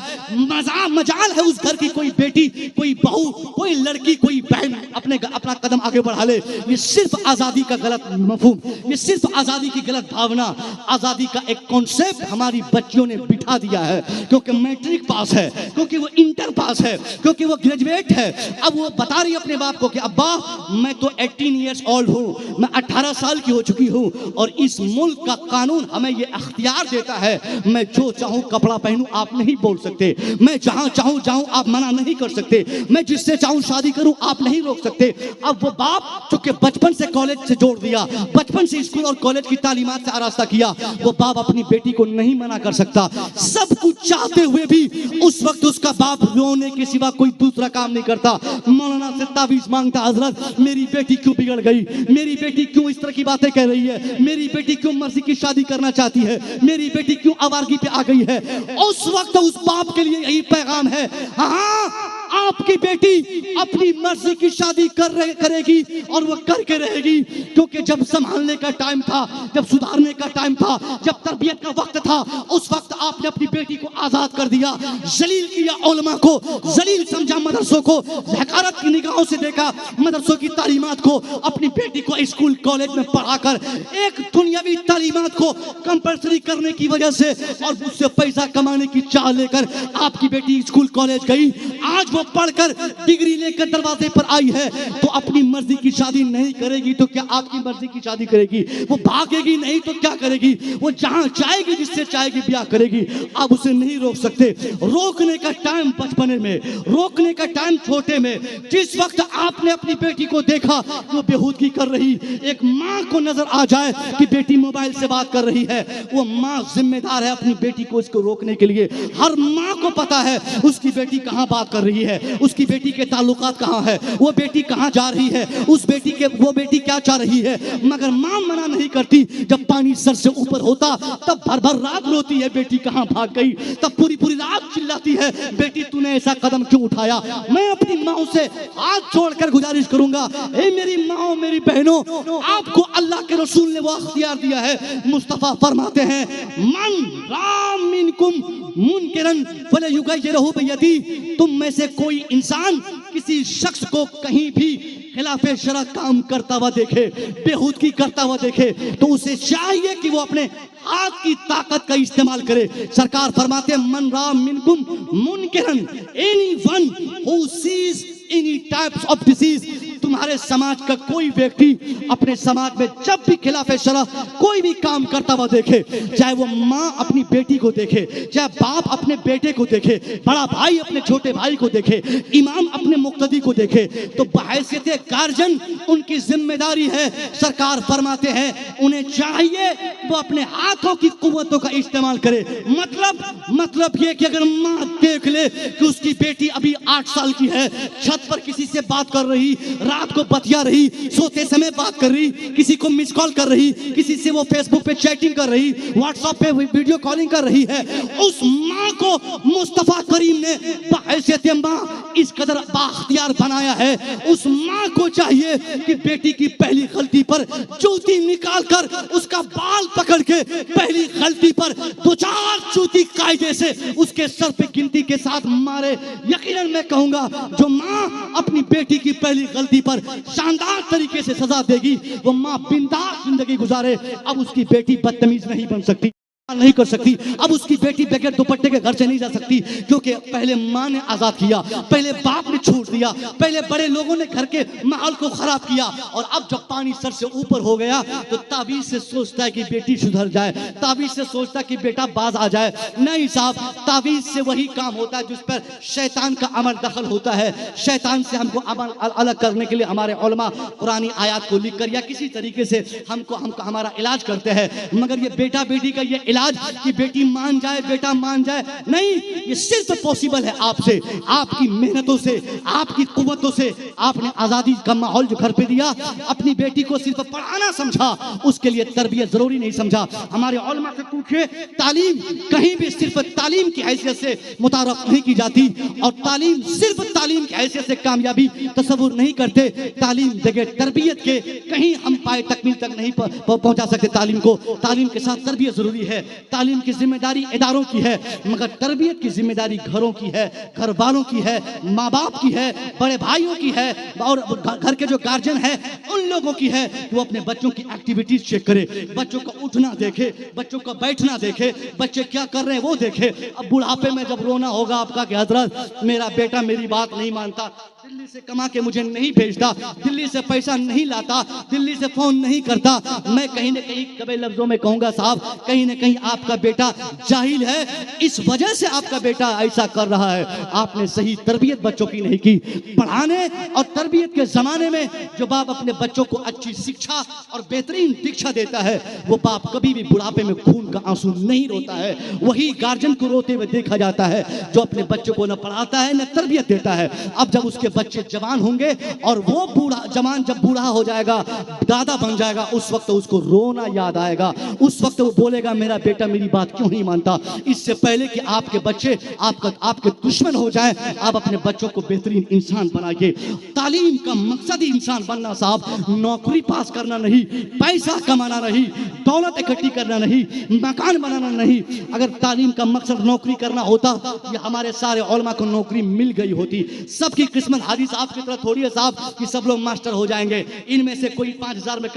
मजाल है उस घर की कोई बेटी, कोई बहू, कोई लड़की, कोई बहन अपना कदम आगे बढ़ा ले। ये सिर्फ आजादी का गलत मफहूम, ये सिर्फ आजादी की गलत भावना, आजादी का एक कॉन्सेप्ट हमारी बच्चियों ने बिठा दिया है। क्योंकि मैट्रिक पास है, क्योंकि वो इंटर पास है, क्योंकि वो ग्रेजुएट है। अब वो बता रही अपने बाप को कि अब्बा मैं तो 18 ईयर्स ओल्ड हूँ, मैं 18 साल की हो चुकी हूँ, और इस मुल्क का कानून हमें ये अख्तियार देता है, मैं जो चाहूँ कपड़ा पहनूं आप नहीं बोल सकते, मैं जहाँ चाहूँ जाऊँ आप मना नहीं कर सकते, मैं जिससे चाहूँ शादी करूँ आप नहीं रोक सकते। अब वो बाप चूंकि बचपन से कॉलेज से जोड़ दिया, बचपन से स्कूल और कॉलेज की तालीमात से आरास्ता किया, वो बाप अपनी बेटी को नहीं मना कर सकता। सब कुछ चाहते हुए भी उस वक्त उसका बाप रोने के सिवा कोई दूसरा काम नहीं करता। मौलाना से तावीज मांगता, हजरत मेरी बेटी क्यों बिगड़ गई, मेरी बेटी क्यों इस तरह की बातें कह रही है, मेरी बेटी क्यों मर्जी की शादी करना चाहती है, मेरी बेटी क्यों आवारगी पे आ गई है। उस वक्त उस बाप के लिए यही पैगाम है, हाँ आपकी बेटी अपनी मर्जी की शादी करेगी और वो करके रहेगी। क्योंकि जब संभालने का टाइम था, जब सुधारने का टाइम था, जब तरबियत का वक्त था, उस वक्त आपने अपनी बेटी को आजाद कर दिया, जलील किया, उलमा को जलील समझा, मदरसों को हकारत की निगाहों से देखा, मदरसों की तालीमात को, अपनी बेटी को स्कूल कॉलेज में पढ़ाकर एक दुनियावी तालीमात को कंपल्सरी करने की वजह से और उससे पैसा कमाने की चाह लेकर आपकी बेटी स्कूल कॉलेज गई। आज वो पढ़कर डिग्री लेकर दरवाजे पर आई है, तो अपनी मर्जी की शादी नहीं करेगी तो क्या आपकी मर्जी की शादी करेगी? वो भागेगी नहीं तो क्या करेगी? वो जहां चाहेगी, जिससे चाहेगी ब्याह करेगी। करेगी, आप उसे नहीं रोक सकते। रोकने का टाइम बचपने में, रोकने का टाइम छोटे में। जिस वक्त आपने अपनी बेटी को देखा वो बेहूदगी कर रही, एक माँ को नजर आ जाए कि बेटी मोबाइल से बात कर रही है, वो माँ जिम्मेदार है अपनी बेटी को इसको रोकने के लिए। हर माँ को पता है उसकी बेटी कहाँ बात कर रही है, उसकी बेटी के ताल्लुकात कहाँ है, वो बेटी कहाँ जा रही है, वो बेटी क्या चाह रही है। मगर माँ मना नहीं करती। जब पानी सर से ऊपर होता तब भर भर रात रोती है बेटी कहाँ भाग गई, तब पूरी पूरी रात चिल्लाती है बेटी तूने ऐसा कदम क्यों उठाया। मैं अपनी माँ से हाथ जोड़कर गुजारिश करूंगा, ए मेरी माँ मेरी बहनों, आपको अल्लाह के रसूल ने वो अख्तियार दिया है। मुस्तफा फरमाते हैं मन राम मिनकुम मुनकिरन फलयुगय्यिरहु बियदी, तुम में से कोई इंसान किसी शख्स को कहीं भी खिलाफे शरअ काम करता हुआ देखे, बेहूदगी करता हुआ देखे, तो उसे चाहिए कि वो अपने हाथ की ताकत का इस्तेमाल करे। सरकार फरमाते हैं मन राम मिनकुम मुनकिरन, anyone who sees any types of disease, तुम्हारे समाज का कोई व्यक्ति अपने समाज में जब भी खिलाफे शरअ कोई भी काम करता हुआ देखे, चाहे वो माँ अपनी बेटी को देखे, चाहे बाप अपने बेटे को देखे, बड़ा भाई अपने छोटे भाई को देखे, इमाम अपने मुक्तदी को देखे, तो बहैसियत गार्जियन उनकी जिम्मेदारी है। सरकार फरमाते हैं उन्हें चाहिए वो अपने हाथों की कुव्वतों का इस्तेमाल करे। मतलब ये कि अगर माँ देख ले कि उसकी बेटी अभी 8 साल की है, छत पर किसी से बात कर रही, रात को बतिया रही, सोते समय बात कर रही, किसी को मिस कॉल कर रही, किसी से वो फेसबुक पे चैटिंग कर रही, व्हाट्सएप पे वीडियो कॉलिंग कर रही है, उस माँ को मुस्तफा करीम ने बहैसियत माँ इस कदर बाख्तियार बनाया है। उस माँ को चाहिए कि बेटी की पहली गलती पर जूती निकाल कर उसका बाल पकड़ के पहली गलती पर 2-4 जूती कायदे से उसके सर पे गिनती के साथ मारे। यकीनन मैं कहूंगा जो माँ अपनी बेटी की पहली गलती पर शानदार तरीके से सजा देगी, वो माँ बिंदास जिंदगी गुजारे। अब उसकी बेटी बदतमीज नहीं बन सकती, नहीं कर सकती, अब उसकी बेटी बगैर दुपट्टे के घर से नहीं जा सकती, क्योंकि पहले माँ ने आजाद किया, पहले बाप ने छूट दिया, पहले बड़े लोगों ने घर के माहौल को खराब किया, और अब जब पानी सर से ऊपर हो गया तो ताबीज से सोचता है कि बेटी सुधर जाए, ताबीज से सोचता है कि बेटा बाज आ जाए। नहीं साहब, ताबीज से वही काम होता है जिस पर शैतान का अमल दखल होता है। शैतान से हमको अलग करने के लिए हमारे उलमा कुरानी आयत को लिख कर या किसी तरीके से हमको हमारा इलाज करते हैं, मगर ये बेटा बेटी का ये इलाज कि बेटी मान जाए बेटा मान जाए नहीं, ये सिर्फ पॉसिबल है आपसे, आपकी मेहनतों से, आपकी कुव्वतों से। आपने आजादी का माहौल जो घर पे दिया, अपनी बेटी को सिर्फ पढ़ाना समझा, उसके लिए तरबियत जरूरी नहीं समझा। हमारे उलमा से पूछे, तालीम कहीं भी सिर्फ तालीम की हैसियत से मुतारफ नहीं की जाती, और तालीम सिर्फ तालीम की हैसियत से कामयाबी तस्वुर नहीं करते। तालीम बगैर तरबियत के कहीं हम पाए तकमील तक नहीं पहुंचा सकते। तालीम को, तालीम के साथ तरबियत जरूरी है। तालीम की जिम्मेदारी इदारों की है, मगर तरबियत की जिम्मेदारी घरों की है, घर वालों की है, माँ बाप की है, बड़े भाइयों की है, और घर के जो गार्जियन है उन लोगों की है कि वो अपने बच्चों की एक्टिविटीज चेक करे, बच्चों का उठना देखे, बच्चों का बैठना देखे, बच्चे क्या कर रहे हैं वो देखे। अब बुढ़ापे में जब रोना होगा आपका कि हजरत मेरा बेटा मेरी बात नहीं मानता, दिल्ली से कमा के मुझे नहीं भेजता, दिल्ली से पैसा नहीं लाता, दिल्ली से फोन नहीं करता, मैं कहीं न कहीं कबे लफ्जों में कहूंगा साहब, कहीं न कहीं आपका बेटा जाहिल है, इस वजह से आपका बेटा ऐसा कर रहा है। आपने सही तरबियत बच्चों की नहीं की। पढ़ाने और तरबियत के जमाने में जो बाप अपने बच्चों को अच्छी शिक्षा और बेहतरीन दीक्षा देता है, वो बाप कभी भी बुढ़ापे में खून का आंसू नहीं रोता है। वही गार्जियन को रोते हुए देखा जाता है जो अपने बच्चों को न पढ़ाता है न तरबियत देता है। अब जब उसके बच्चे जवान होंगे और वो बूढ़ा जवान जब बूढ़ा हो जाएगा, दादा बन जाएगा, उस वक्त उसको रोना याद आएगा, उस वक्त वो बोलेगा मेरा बेटा मेरी बात क्यों नहीं मानता। इससे पहले कि आपके बच्चे आपके दुश्मन हो जाए, आप अपने बच्चों को बेहतरीन इंसान बनाइए। तालीम का मकसद ही इंसान बनना साहब, नौकरी पास करना नहीं, पैसा कमाना नहीं, दौलत इकट्ठी करना नहीं, मकान बनाना नहीं। अगर तालीम का मकसद नौकरी करना होता, ये हमारे सारे उलमा को नौकरी मिल गई होती। सबकी किस्मत हादी साहब की तरह थोड़ी है साहब कि सब लोग मास्टर हो जाएंगे। इनमें से कोई 5000 में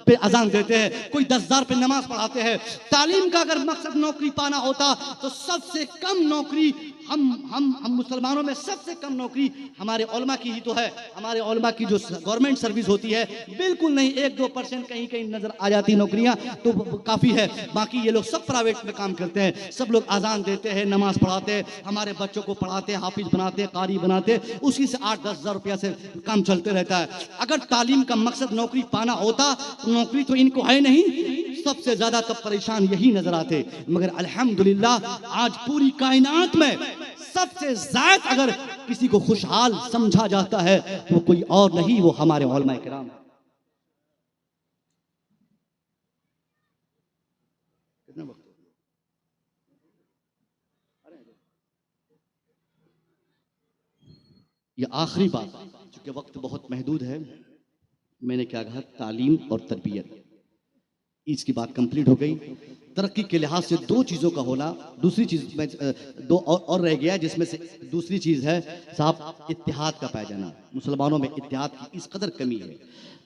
पे अजान देते हैं, कोई 10,000 पे नमाज पढ़ाते हैं। तालीम का अगर मकसद नौकरी पाना होता तो सबसे कम नौकरी हम मुसलमानों में सबसे कम नौकरी हमारे उलमा की ही तो है। हमारे उलमा की जो गवर्नमेंट सर्विस होती है बिल्कुल नहीं, 1-2% कहीं कहीं नजर आ जाती नौकरियां तो काफी है। बाकी ये लोग सब प्राइवेट में काम करते हैं, सब लोग अजान देते हैं, नमाज पढ़ाते हैं, हमारे बच्चों को पढ़ाते हैं, हाफिज बनाते हैं, कारी बनाते हैं, उसी से 8-10 हज़ार रुपया से काम चलते रहता है। अगर तालीम का मकसद नौकरी पाना होता तो नौकरी तो इनको है नहीं, सबसे ज्यादा तब परेशान यही नजर आते। मगर अल्हम्दुलिल्लाह आज पूरी कायनात में सबसे ज्यादा अगर किसी को खुशहाल समझा जाता है तो कोई और नहीं, वो हमारे उलमा किराम है। कितना वक्त हो गया? ये आखिरी बात, क्योंकि वक्त बहुत महदूद है, मैंने क्या कहा, तालीम और तरबियत, इसकी बात कंप्लीट हो गई। तरक्की के लिहाज से दो चीज़ों का होना, दूसरी चीज़ में दो और रह गया, जिसमें से दूसरी चीज़ है साहब इत्तेहाद का पाया जाना। मुसलमानों में इत्तेहाद की इस कदर कमी है,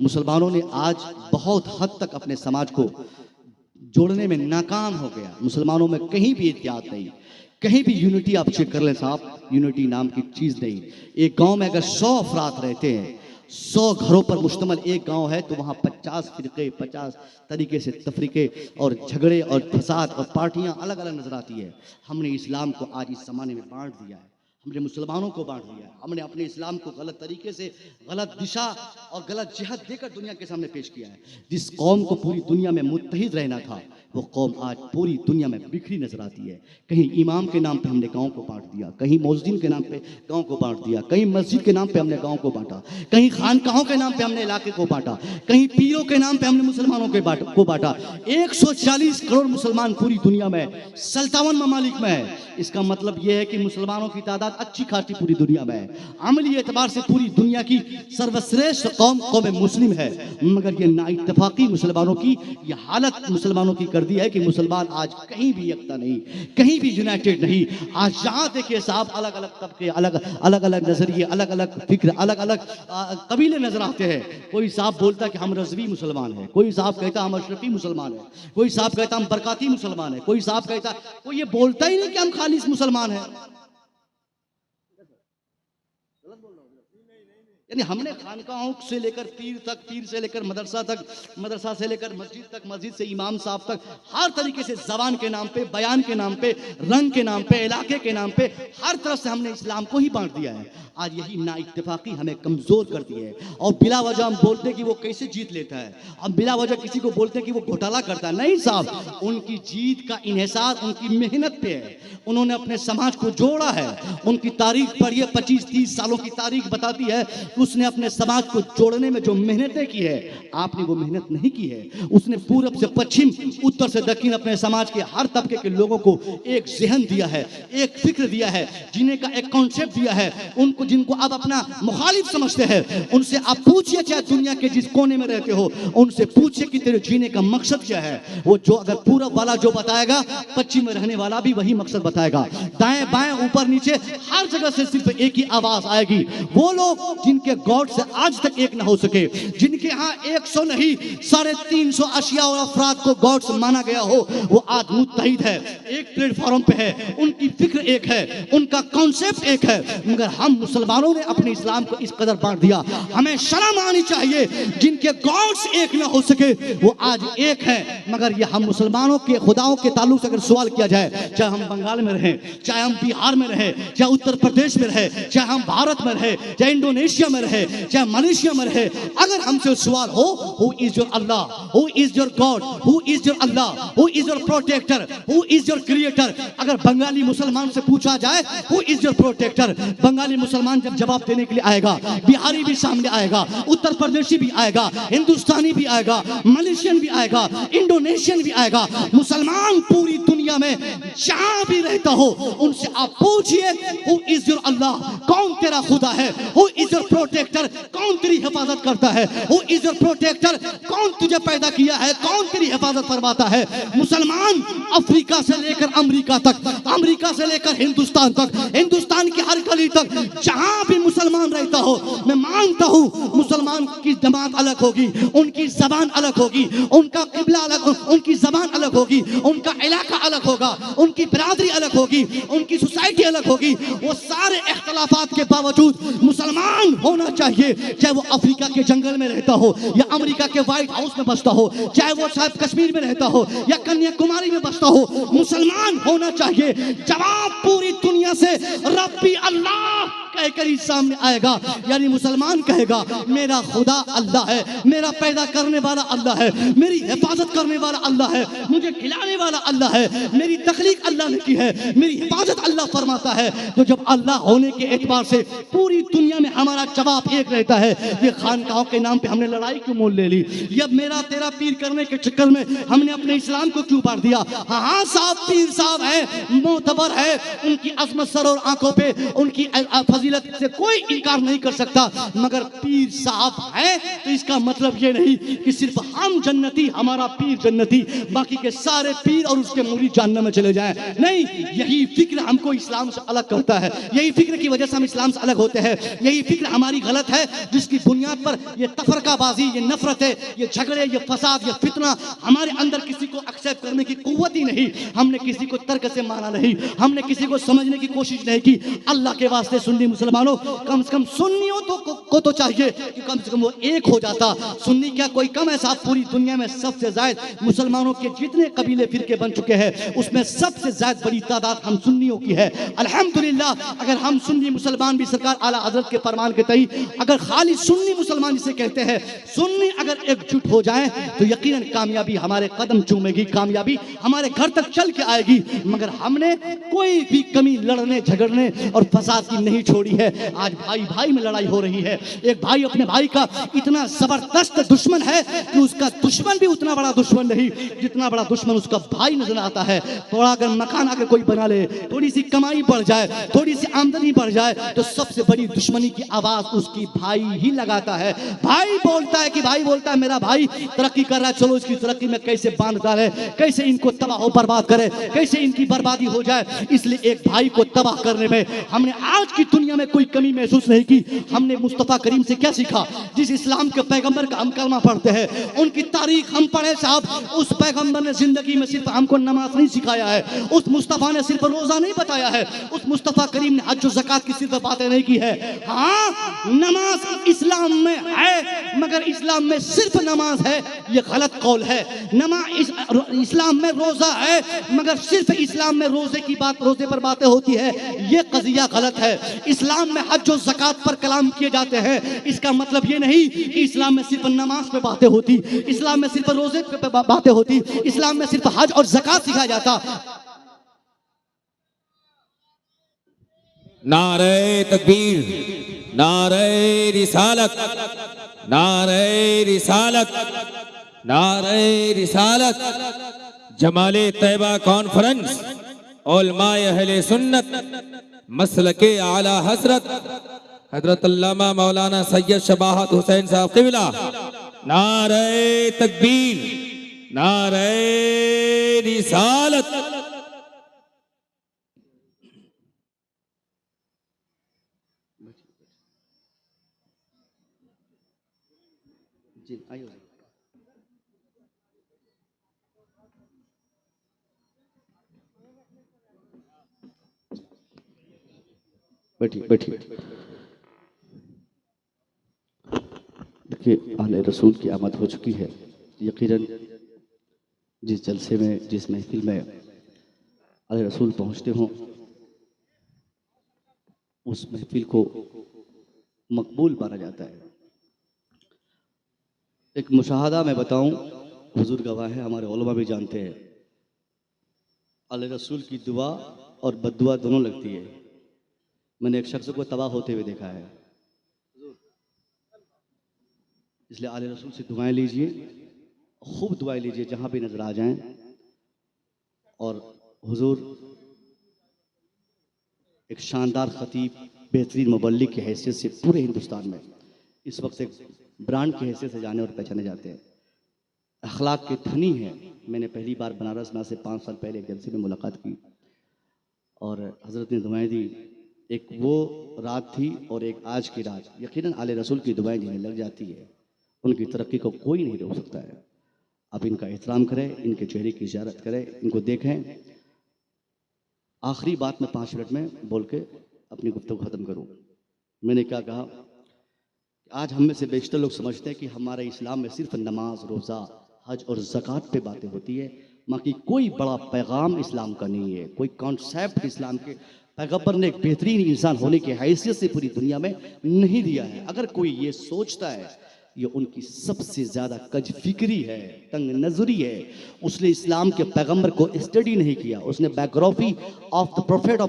मुसलमानों ने आज बहुत हद तक अपने समाज को जोड़ने में नाकाम हो गया। मुसलमानों में कहीं भी इत्तेहाद नहीं, कहीं भी यूनिटी आप चेक कर लें साहब, यूनिटी नाम की चीज़ नहीं। एक गांव में अगर 100 अफराद रहते हैं, 100 घरों पर मुश्तमिल एक गांव है, तो वहाँ 50 फिरके, 50 तरीके से तफरीके और झगड़े और फसाद और पार्टियां अलग अलग नजर आती है। हमने इस्लाम को आज इस ज़माने में बांट दिया है, हमने मुसलमानों को बांट दिया है, हमने अपने इस्लाम को गलत तरीके से, गलत दिशा और गलत जिहद देकर दुनिया के सामने पेश किया है। जिस कौम को पूरी दुनिया में मुत्तहिद रहना था, वो कौम आज पूरी दुनिया में बिखरी नजर आती है। कहीं इमाम के नाम पे हमने गांव को बांट दिया, कहीं मौज़िन के नाम पे गांव को बांट दिया, कहीं मस्जिद के नाम पे हमने गांव को बांटा, कहीं खानकाहों के नाम पे हमने इलाके को बांटा, कहीं पीरों के नाम पे हमने मुसलमानों को बांटा। 140 करोड़ मुसलमान पूरी दुनिया में 57 ममालिक में है। इसका मतलब यह है कि मुसलमानों की तादाद अच्छी खासी पूरी दुनिया में है। अमली एतबार से पूरी दुनिया की सर्वश्रेष्ठ कौम मुस्लिम है, मगर ये नाइत्तेफाकी मुसलमानों की, ये हालत मुसलमानों की कर दी है कि मुसलमान आज कहीं भी एकता नहीं, कहीं भी यूनाइटेड नहीं। आज जहाँ देखिए साहब, अलग अलग तबके, अलग अलग नजरिए, अलग अलग फिक्र, अलग अलग कबीले नजर आते हैं। कोई साहब बोलता कि हम रजवी मुसलमान हैं, कोई साहब कहता हम अशरफी मुसलमान हैं, कोई साहब कहता हम बरकाती मुसलमान हैं, कोई साहब कहता, कोई ये बोलता ही नहीं कि हम खालिस मुसलमान हैं। यानी हमने खानकाहों से लेकर पीर तक, पीर से लेकर मदरसा तक, मदरसा से लेकर मस्जिद तक, मस्जिद से इमाम साहब तक, हर तरीके से जबान के नाम पे, बयान के नाम पे, रंग के नाम पे, इलाके के नाम पे, हर तरफ से हमने इस्लाम को ही बांट दिया है। आज यही नाइत्तेफाकी हमें कमजोर कर दी है। और बिला वजह हम बोलते हैं कि वो कैसे जीत लेता है, हम बिला वजह किसी को बोलते हैं कि वो घोटाला करता है। नहीं साहब, उनकी जीत का इन्हिसार उनकी मेहनत पे है। उन्होंने अपने समाज को जोड़ा है। उनकी तारीख पढ़िए, 25-30 सालों की तारीख बताती है उसने अपने समाज को जोड़ने में जो मेहनतें की है, आपने वो मेहनत नहीं की है। उसने पूरब से पश्चिम, उत्तर से दक्षिण अपने समाज के हर तबके के लोगों को एक जहन दिया है, एक फिक्र दिया है, जीने का एक कॉन्सेप्ट दिया है। उनको, जिनको आप अपना मुखालिफ समझते हैं, उनसे आप पूछिए, चाहे दुनिया के जिस कोने में रहते हो, उनसे पूछिए कि तेरे जीने का मकसद क्या है। वो जो अगर पूरब वाला जो बताएगा, पश्चिम में रहने वाला भी वही मकसद बताएगा। दाएं बाएं ऊपर नीचे हर जगह से सिर्फ एक ही आवाज आएगी। वो लोग जिनके गॉड से आज तक एक ना हो सके, जिनके यहाँ 100 नहीं 350 अशिया और अफराद को गॉड से माना गया हो, वो आज मुत्तहिद है, एक प्लेटफॉर्म पे है, उनकी फिक्र एक है, उनका कॉन्सेप्ट एक है। मगर हम मुसलमानों ने अपने इस्लाम को इस कदर बांट दिया। हमें शर्म आनी चाहिए, जिनके गॉड्स एक ना हो सके वो आज एक है। मगर ये हम मुसलमानों के खुदाओं के ताल्लुक से अगर सवाल किया जाए, चाहे हम बंगाल में रहें, चाहे हम बिहार में रहें, चाहे उत्तर प्रदेश में रहे, चाहे हम भारत में रहे, चाहे इंडोनेशिया में रहे, चाहे मलेशिया में रहे, अगर हमसे सवाल हो, who is your Allah, who is your God, who is your Allah, who is your protector, who is your creator, अगर बंगाली मुसलमान से पूछा जाए who is your protector, Bengali मुसलमान जब जवाब देने के लिए आएगा, बिहारी भी सामने आएगा, उत्तर प्रदेशी भी आएगा, हिंदुस्तानी भी आएगा, मलेशियन भी आएगा, इंडोनेशियन भी आएगा। मुसलमान पूरी दुनिया में जहां भी रहता हो, उनसे आप पूछिए हु इज योर अल्लाह, कौन तेरा खुदा है, हु इज योर प्रोटेक्टर, कौन तेरी हिफाजत करता है, हु इज योर प्रोटेक्टर, कौन तुझे पैदा किया है, कौन तेरी हिफाजत फरमाता है। मुसलमान अफ्रीका से लेकर अमेरिका तक, अमेरिका से लेकर हिंदुस्तान तक, हिंदुस्तान की हर गली तक, जहां भी मुसलमान मुसलमान रहता हो, मैं मानता हूँ मुसलमान की जमात अलग होगी, उनकी जबान अलग होगी, उनका किबला अलग, उनकी जबान अलग होगी, उनका इलाका अलग होगा, उनकी बिरादरी अलग होगी, उनकी सोसाइटी अलग होगी। वो सारे इख्तलाफात के बावजूद मुसलमान होना चाहिए, चाहे वो अफ्रीका के जंगल में रहता हो या अमेरिका के व्हाइट हाउस में बसता हो, चाहे वो शायद कश्मीर में रहता हो या कन्याकुमारी में बसता हो, मुसलमान होना चाहिए। जवाब पूरी दुनिया से रब्बी अल्लाह कहकर ही सामने आएगा, यानी मुसलमान कहेगा मेरा खुदा अल्लाह है, मेरा पैदा करने वाला अल्लाह है, मेरी हिफाजत करने वाला अल्लाह है, मुझे खिलाने वाला अल्लाह है, मेरी तखलीक अल्लाह ने की है, मेरी हिफाजत अल्लाह फरमाता है। तो जब अल्लाह होने के एतबार से पूरी दुनिया में हमारा जवाब एक रहता है, ये खानकाहों के नाम पे हमने लड़ाई क्यों मोल ले ली, ये मेरा तेरा पीर करने के चक्कर में हमने अपने इस्लाम को क्यों बांट दिया। हाँ साहब, पीर साहब है, मोतबर है, उनकी अजमत सर और आंखों पे उनकी फजीलत से कोई इनकार नहीं कर सकता, मगर पीर साहब है तो इसका मतलब ये नहीं कि सिर्फ हम जन्नती, हमारा पीर जन्नती, बाकी के सारे पीर और उसके मुरीद जहन्नम में चले जाएं। नहीं, यही फिक्र हमको इस्लाम से अलग करता है, यही फिक्र की वजह से हम इस्लाम से अलग होते हैं, यही फिक्र हमारी गलत है, जिसकी बुनियाद पर ये तफरकाबाजी, ये नफरत है, ये झगड़े, ये फसाद, ये फितना, हमारे अंदर किसी को एक्सेप्ट करने की कुव्वत ही नहीं, हमने किसी को तर्क से माना नहीं, हमने किसी को समझने की कोशिश नहीं की। अल्लाह के वास्ते सुन्नी मुसलमानों, कम से कम सुन्नियों को तो चाहिए कि कम से कम वो एक हो जाता। सुन्नी क्या कोई कम है साहब, पूरी दुनिया में सबसे ज्यादा मुसलमानों के जितने कबीले फिरके बन चुके हैं उसमें सबसे ज्यादा बड़ी तादाद हम सुन्नियों की है। अल्हम्दुलिल्लाह, अगर हम सुन्नी मुसलमान भी सरकार आला हजरत के फरमान के तहत, अगर खाली सुन्नी मुसलमान जिसे कहते हैं, सुन्नी अगर एकजुट हो जाए तो यकीनन कामयाबी हमारे कदम चूमेगी, कामयाबी हमारे घर तक चल के आएगी। मगर हमने कोई भी कमी लड़ने झगड़ने और फसाद की नहीं छोड़ी है। आज भाई भाई में लड़ाई हो रही है, एक भाई अपने भाई का इतना जबरदस्त दुश्मन है कि उसका दुश्मन भी उतना बड़ा दुश्मन नहीं जितना बड़ा दुश्मन उसका भाई नजर आता है। थोड़ा अगर मकान अगर कोई बना ले, थोड़ी सी कमाई बढ़ जाए, थोड़ी सी आमदनी बढ़ जाए, तो सबसे बड़ी दुश्मनी की आवाज उसकी भाई ही लगाता है। भाई बोलता है कि भाई बोलता है मेरा भाई तरक्की कर रहा है, चलो इसकी तरक्की में कैसे बांध डाले, कैसे इनको तबाह बर्बाद करे, कैसे इनकी बर्बादी हो जाए। इसलिए एक भाई को तबाह करने में हमने आज की दुनिया में कोई कमी महसूस नहीं की। हमने मुस्तफा करीम से क्या सीखा, जिस इस्लाम के पैगंबर का हम कलमा पढ़ते हैं, उनकी तारीख हम पढ़े साहब, उस पैगंबर ने जिंदगी में सिर्फ हमको नमाज नहीं सिखाया है, उस मुस्तफा ने सिर्फ रोजा नहीं बताया है, उस मुस्तफा करीम ने हज और ज़कात की सिर्फ बातें नहीं की है। हाँ, नमाज इस्लाम में है, मगर इस्लाम में सिर्फ नमाज है, ये गलत कौल है। इस्लाम में रोजा है, मगर सिर्फ इस्लाम में रोजे की बात, रोजे पर बातें होती है, ये कज़िया गलत है। इस्लाम में हज और ज़कात पर कलाम किए जाते हैं, इसका मतलब ये नहीं कि इस्लाम में सिर्फ नमाज पे बातें होती, इस्लाम में सिर्फ रोजे पे बातें होती, इस्लाम में सिर्फ हज और ज़कात सिखाया जाता। नारे तकबीर, नारे रिसालत, नारे रिसालत, नारे रिसालत। जमाले तैयबा कॉन्फ्रेंस उलमाए अहले सुन्नत मसलके आला हजरत हजरत अल्लामा मौलाना सैयद शबाहत हुसैन साहब क़िबला। नारे तकबीर, नारे रिसालत। जी आइए, बैठिए बैठिए। देखिए, आले रसूल की आमद हो चुकी है। यकीनन जिस जलसे में, जिस महफिल में आले रसूल पहुंचते हों, उस महफिल को मकबूल माना जाता है। एक मुशाहदा मैं बताऊं, हुजूर गवाह है, हमारे उलमा भी जानते हैं, आले रसूल की दुआ और बद्दुआ दोनों लगती है। मैंने एक शख्स को तबाह होते हुए देखा है, इसलिए आले रसूल से दुआएं लीजिए, खूब दुआएं लीजिए जहां भी नजर आ जाएं। और हुजूर एक शानदार खतीब, बेहतरीन मुबल्लिग की हैसियत से पूरे हिंदुस्तान में इस वक्त एक ब्रांड की हैसियत से जाने और पहचाने जाते हैं। अखलाक के धनी हैं। मैंने पहली बार बनारस में से 5 साल पहले एक जलसे में मुलाकात की और हज़रत ने दुआएं दी। एक वो रात थी और एक आज की रात। यकीनन आले रसूल की दुआएं जिन्हें लग जाती है उनकी तरक्की को कोई नहीं रोक सकता है। आप इनका एहतराम करें, इनके चेहरे की ज़ियारत करें, इनको देखें। आखिरी बात मैं 5 मिनट में बोल के अपनी गुफ्तगू ख़त्म करूँ। मैंने क्या कहा, आज हम में से बेशतर लोग समझते हैं कि हमारे इस्लाम में सिर्फ नमाज, रोज़ा, हज और ज़कात पे बातें होती है, बाकी कोई बड़ा पैगाम इस्लाम का नहीं है, कोई कॉन्सेप्ट इस्लाम के पैगंबर ने एक बेहतरीन इंसान होने की हैसियत से पूरी दुनिया में नहीं दिया है। अगर कोई ये सोचता है, ये उनकी सबसे ज़्यादा कजफिक्री है, तंग नजरी है। उसने इस्लाम के पैगंबर को स्टडी नहीं किया, उसने biography of the prophet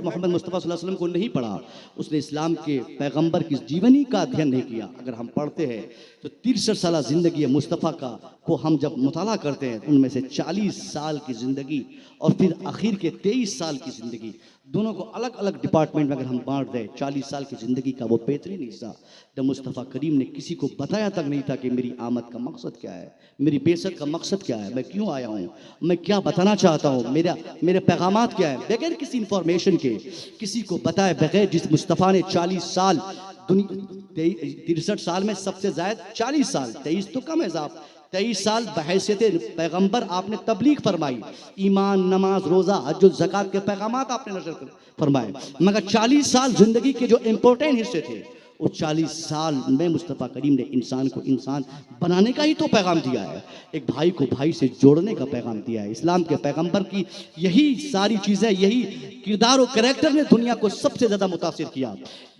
Muhammad Mustafa सल्लल्लाहु अलैहि वसल्लम को नहीं पढ़ा, उसने इस्लाम के पैगंबर की जीवनी का अध्ययन नहीं किया। अगर हम पढ़ते हैं तो 63 साल ज़िंदगी मुस्तफ़ा का को हम जब मुताला करते हैं, उनमें से 40 साल की ज़िंदगी और फिर आखिर के 23 साल की ज़िंदगी, दोनों को अलग अलग डिपार्टमेंट में अगर हम बांट दें, 40 साल की ज़िंदगी का वो बेहतरीन हिस्सा जब मुस्तफ़ा करीम ने किसी को बताया तक नहीं था कि मेरी आमद का मकसद क्या है, मेरी बेइज्जत का मकसद क्या है, मैं क्यों आया हूँ, मैं क्या बताना चाहता हूँ, मेरे पैगामात क्या है, बगैर किसी इंफॉर्मेशन के किसी को बताए बगैर, जिस मुस्तफ़ा ने 40 साल 63 साल में सबसे ज़्यादा 40 साल, 23 तो कम है साहब, 23 साल बहैसियत पैगंबर आपने तबलीग फरमाई, ईमान, नमाज, रोज़ा, हज, ज़कात के पैगामात आपने नशर फरमाए, मगर 40 साल ज़िंदगी के जो इम्पोर्टेंट हिस्से थे, वो 40 साल में मुस्तफ़ा करीम ने इंसान को इंसान बनाने का ही तो पैगाम दिया है, एक भाई को भाई से जोड़ने का पैगाम दिया है। इस्लाम के पैगंबर की यही सारी चीज़ें, यही किरदार और करैक्टर ने दुनिया को सबसे ज़्यादा मुतासिर किया।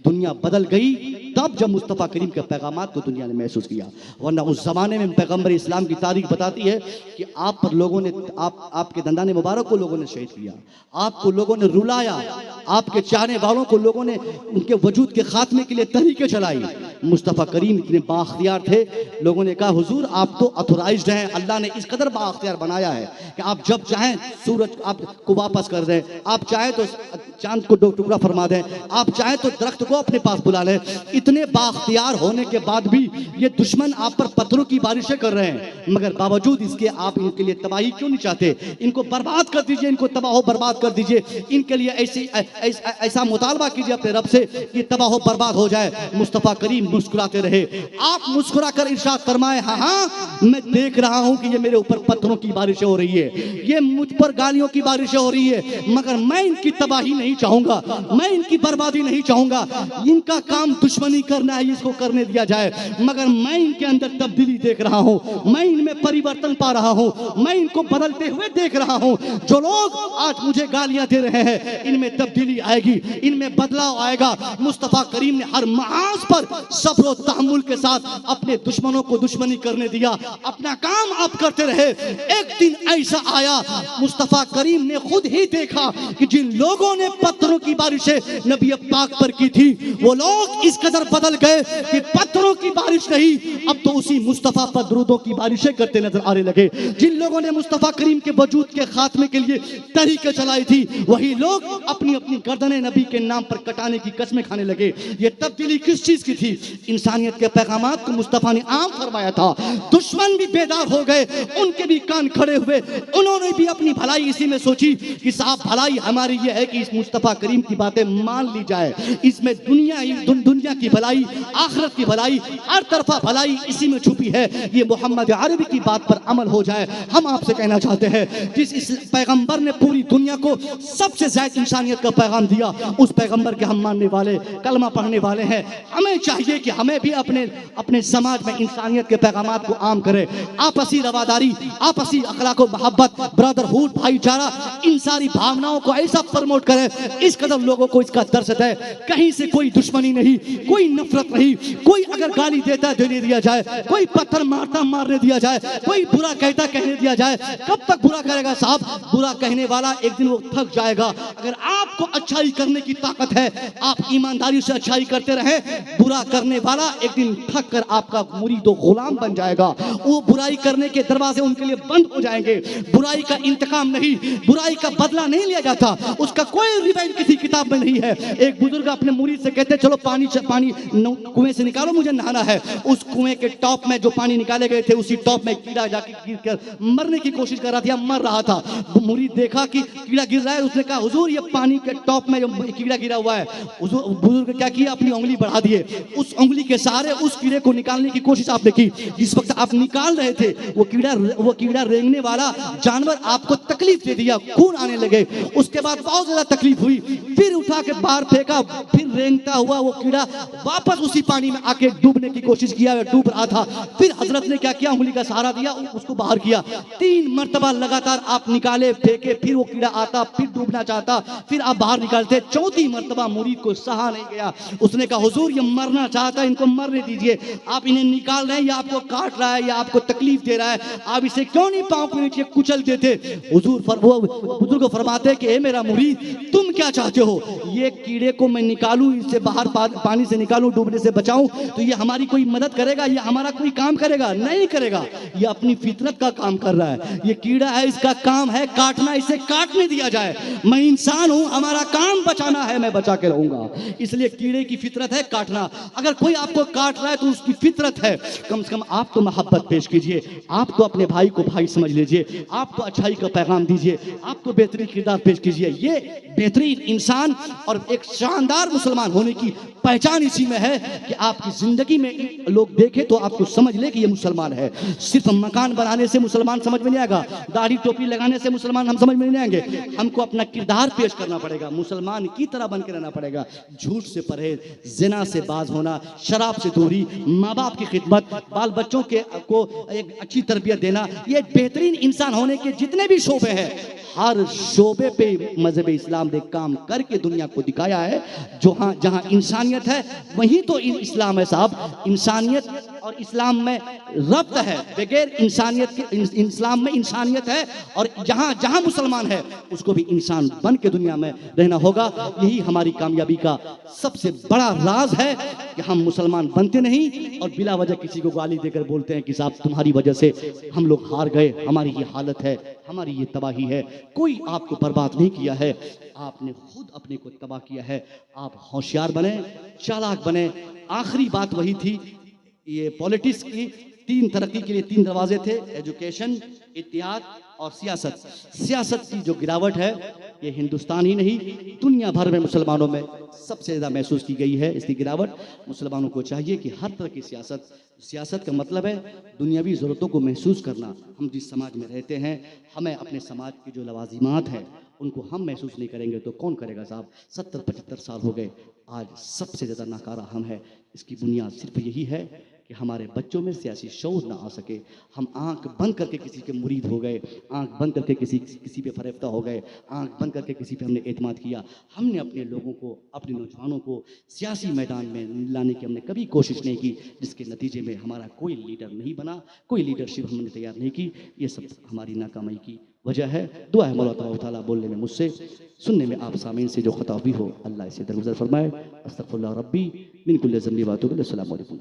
दुनिया बदल गई तब जब मुस्तफ़ा करीम के पैगामात को दुनिया ने महसूस किया, वरना उस ज़माने में पैगंबर इस्लाम की तारीख बताती है कि आप पर लोगों ने, आपके दंदाने मुबारक को लोगों ने शहीद किया, आपको लोगों ने रुलाया, आपके चाहने वालों को लोगों ने उनके वजूद के खात्मे के लिए तहरीकें चलाई। मुस्तफ़ा करीम इतने बाख्तियार थे, लोगों ने कहा हुजूर आप तो अथोराइज्ड हैं, अल्लाह ने इस कदर बाख्तियार बनाया है कि आप जब चाहें सूरज आपको वापस कर दें, आप चाहें तो चांद को 2 टुकड़ा फरमा दें, आप चाहें तो दरख्त को अपने पास बुला लें। इतने बाख्तियार होने के बाद भी ये दुश्मन आप पर पत्थरों की बारिशें कर रहे हैं, मगर बावजूद इसके आप इनके लिए तबाही क्यों नहीं चाहते? इनको बर्बाद कर दीजिए, इनको तबाह बर्बाद कर दीजिए, इनके लिए ऐसा मुतालबा कीजिए अपने रब से कि तबाह बर्बाद हो जाए। मुस्तफ़ा करीम मुस्कुराते रहे, आप मुस्कुरा कर इरशाद फरमाए, हाँ हाँ मैं देख रहा हूँ कि ये मेरे ऊपर पत्थरों की बारिशें हो रही है, ये मुझ पर गालियों की बारिशें हो रही है, मगर मैं इनकी तबाही नहीं चाहूंगा, मैं इनकी बर्बादी नहीं चाहूंगा। इनका काम दुश्मनी करना है, इसको करने दिया जाए, मगर मैं इनके अंदर तब्दीली देख रहा हूँ, मैं इनमें परिवर्तन पा रहा हूँ, मैं इनको बदलते हुए देख रहा हूँ। जो लोग आज मुझे गालियां दे रहे हैं, इनमें तब्दीली आएगी, इनमें बदलाव आएगा। मुस्तफ़ा करीम ने हर महाज पर सब्र और तहम्मुल के साथ अपने दुश्मनों को दुश्मनी करने दिया, अपना काम आप करते रहे। एक दिन ऐसा आया, मुस्तफ़ा करीम ने खुद ही देखा कि जिन लोगों ने पत्थरों की बारिशें नबी पाक पर की थी, वो लोग इस कदर बदल गए कि पत्थरों की बारिश नहीं, अब तो उसी मुस्तफ़ा पर दुरूदों की बारिशें करते नजर आने लगे। जिन लोगों ने मुस्तफ़ा करीम के वजूद के खात्मे के लिए तहरीकें चलाई थी, वही लोग अपनी अपनी गर्दनें नबी के नाम पर कटाने की कसमें खाने लगे। ये तब्दीली किस चीज की थी? इंसानियत के पैगामात को मुस्तफ़ा ने आम फरमाया था। दुश्मन भी बेदार हो गए, उनके भी कान खड़े हुए, उन्होंने भी अपनी भलाई इसी में सोची कि साहब भलाई हमारी ये है कि इस मुस्तफ़ा करीम की बातें मान ली जाए, इसमें दुनिया की भलाई, आखिरत की भलाई, हर तरफा भलाई इसी में छुपी है, ये मोहम्मद अरबी की बात पर अमल हो जाए। हम आपसे कहना चाहते हैं, जिस इस पैगंबर ने पूरी दुनिया को सबसे ज्यादा इंसानियत का पैगाम दिया, उस पैगंबर के हम मानने वाले, कलमा पढ़ने वाले हैं। हमें चाहिए कि हमें भी अपने समाज में इंसानियत के पैगामात को आम करें। आपसी रवादारी, आपसी अखलाक व मोहब्बत, ब्रदरहुड, भाईचारा, इन सारी भावनाओं को ऐसा प्रमोट करें, इस कदम लोगों को इसका दर्श है। कहीं से कोई दुश्मनी नहीं, कोई नफरत नहीं, कोई अगर गाली देता है देने दिया जाए, कोई पत्थर मारता मारने दिया जाए, कोई बुरा कहता कहने दिया जाए। कब तक बुरा करेगा साहब? बुरा कहने वाला एक दिन वो थक जाएगा। अगर आपको अच्छाई करने की ताकत है, आप ईमानदारी से अच्छाई करते रहें, बुरा कर करने वाला एक दिन थक कर आपका मुरीद व गुलाम बन जाएगा। वो बुराई करने के दरवाजे उनके लिए बंद हो जाएंगे। बुराई का इंतकाम नहीं, बुराई का बदला नहीं लिया जाता, उसका कोई रिवेंज किसी किताब में नहीं है। एक बुजुर्ग अपने मुरीद से कहते चलो पानी कुएं से निकालो, मुझे नहाना है। उस कुएं के टॉप में जो पानी निकाले गए थे उसी टॉप में कीड़ा जाके गिर कर मरने की कोशिश कर रहा था, मर रहा था। मुरीद देखा कि कीड़ा गिर रहा है, उसने कहा हुजूर ये पानी के टॉप में जो कीड़ा गिरा हुआ है। बुजुर्ग क्या किया, अपनी उंगली बढ़ा दिए, उस उंगली के सहारे उस कीड़े को निकालने की कोशिश आपने की। जिस वक्त आप निकाल रहे थे वो कीड़ा रेंगने वाला जानवर आपको तकलीफ दे दिया, खून आने लगे। उसके बाद बहुत ज्यादा तकलीफ हुई, फिर उठा के बाहर फेंका, फिर रेंगता हुआ वो कीड़ा वापस उसी पानी में आके डूबने की कोशिश किया, डूब रहा था। फिर हजरत ने क्या किया, उंगली का सहारा दिया, उसको बाहर किया। 3 मरतबा लगातार आप निकाले फेंके, फिर वो कीड़ा आता, फिर डूबना चाहता, फिर आप बाहर निकालते। 4थी मरतबा मुरीद को सहा नहीं गया। उसने कहा हुजूर ये मरना चाहता है, इनको मरने दीजिए। आप इन्हें निकाल रहे हैं, या आपको काट रहा है या आपको तकलीफ दे रहा है, आप इसे क्यों नहीं पांव के नीचे कुचल देते। हुजूर बुजुर्ग फरमाते हैं कि ए मेरा मुरीद तुम क्या चाहते हो, ये कीड़े को मैं निकालूं, इससे बाहर पानी से निकालूं, डूबने से बचाऊं, तो ये हमारी कोई मदद करेगा, ये हमारा कोई काम करेगा? नहीं करेगा। ये अपनी फितरत का काम कर रहा है। ये कीड़ा है, इसका काम है काटना, इसे काटने दिया जाए। मैं इंसान हूं, हमारा काम बचाना है, मैं बचा के रहूंगा। इसलिए कीड़े की फितरत है काटना। अगर कोई आपको काट रहा है तो उसकी फितरत है, कम से कम आप तो मोहब्बत पेश कीजिए, आप तो अपने भाई को भाई समझ लीजिए, आप तो अच्छाई का पैगाम दीजिए, आप तो बेहतरीन किरदार पेश कीजिए। ये बेहतरीन इंसान और एक शानदार मुसलमान होने की पहचान इसी में है कि आपकी जिंदगी में लोग देखें तो आपको समझ ले कि ये मुसलमान है। सिर्फ मकान बनाने से मुसलमान समझ में नहीं आएगा, दाढ़ी टोपी लगाने से मुसलमान हम समझ में नहीं आएंगे। हमको अपना किरदार पेश करना पड़ेगा, मुसलमान की तरह बन के रहना पड़ेगा। झूठ से परहेज, जिना से बाज होना, शराब से दूरी, माँ बाप की खिदमत, बाल बच्चों को एक अच्छी तरबियत देना, ये बेहतरीन इंसान होने के जितने भी शोबे हैं, हर शोबे पे मजहब इस्लाम ने काम करके दुनिया को दिखाया है। जहां जहां इंसानियत है वहीं तो इस्लाम है साहब। इंसानियत और इस्लाम में रब्त है, बगैर इंसानियत के इस्लाम में इंसानियत है, और जहां जहां मुसलमान है उसको भी इंसान बन के दुनिया में रहना होगा। यही हमारी कामयाबी का सबसे बड़ा राज है कि हम मुसलमान बनते नहीं और बिला वजह किसी को गाली देकर बोलते हैं कि साहब तुम्हारी वजह से हम लोग हार गए, हमारी ये हालत है, हमारी ये तबाही है। कोई आपको बर्बाद नहीं किया है, आपने खुद अपने को तबाह किया है। आप होशियार बने, चालाक बने। आखिरी बात वही थी, ये पॉलिटिक्स की 3 तरक्की के लिए 3 दरवाजे थे, एजुकेशन, इत्तेहाद और सियासत। सियासत की जो गिरावट है ये हिंदुस्तान ही नहीं दुनिया भर में मुसलमानों में सबसे ज़्यादा महसूस की गई है। इसकी गिरावट मुसलमानों को चाहिए कि हर तरह की सियासत का मतलब है दुनियावी ज़रूरतों को महसूस करना। हम जिस समाज में रहते हैं, हमें अपने समाज की जो लवाजिमात हैं उनको हम महसूस नहीं करेंगे तो कौन करेगा साहब। 70-75 साल हो गए, आज सबसे ज़्यादा नाकारा हम है। इसकी बुनियाद सिर्फ यही है कि हमारे बच्चों में सियासी शऊर ना आ सके। हम आंख बंद करके किसी के मुरीद हो गए, आंख बंद करके किसी पे फरेफ्ता हो गए, आंख बंद करके किसी पे हमने एतमाद किया। हमने अपने लोगों को, अपने नौजवानों को सियासी मैदान में लाने की हमने कभी कोशिश नहीं की, जिसके नतीजे में हमारा कोई लीडर नहीं बना, कोई लीडरशिप हमने तैयार नहीं की। ये सब हमारी नाकामी की वजह है। दुआ है मौला ताला बोलने में मुझसे, सुनने में आप सामीन से जो खता भी हो, अल्लाह इसे दरगुजर फरमाए। अस्तगफिरुल्लाह रब्बी मिन कुल्लि ज़ंबि व अतूबु इलैह। अस्सलामु अलैकुम।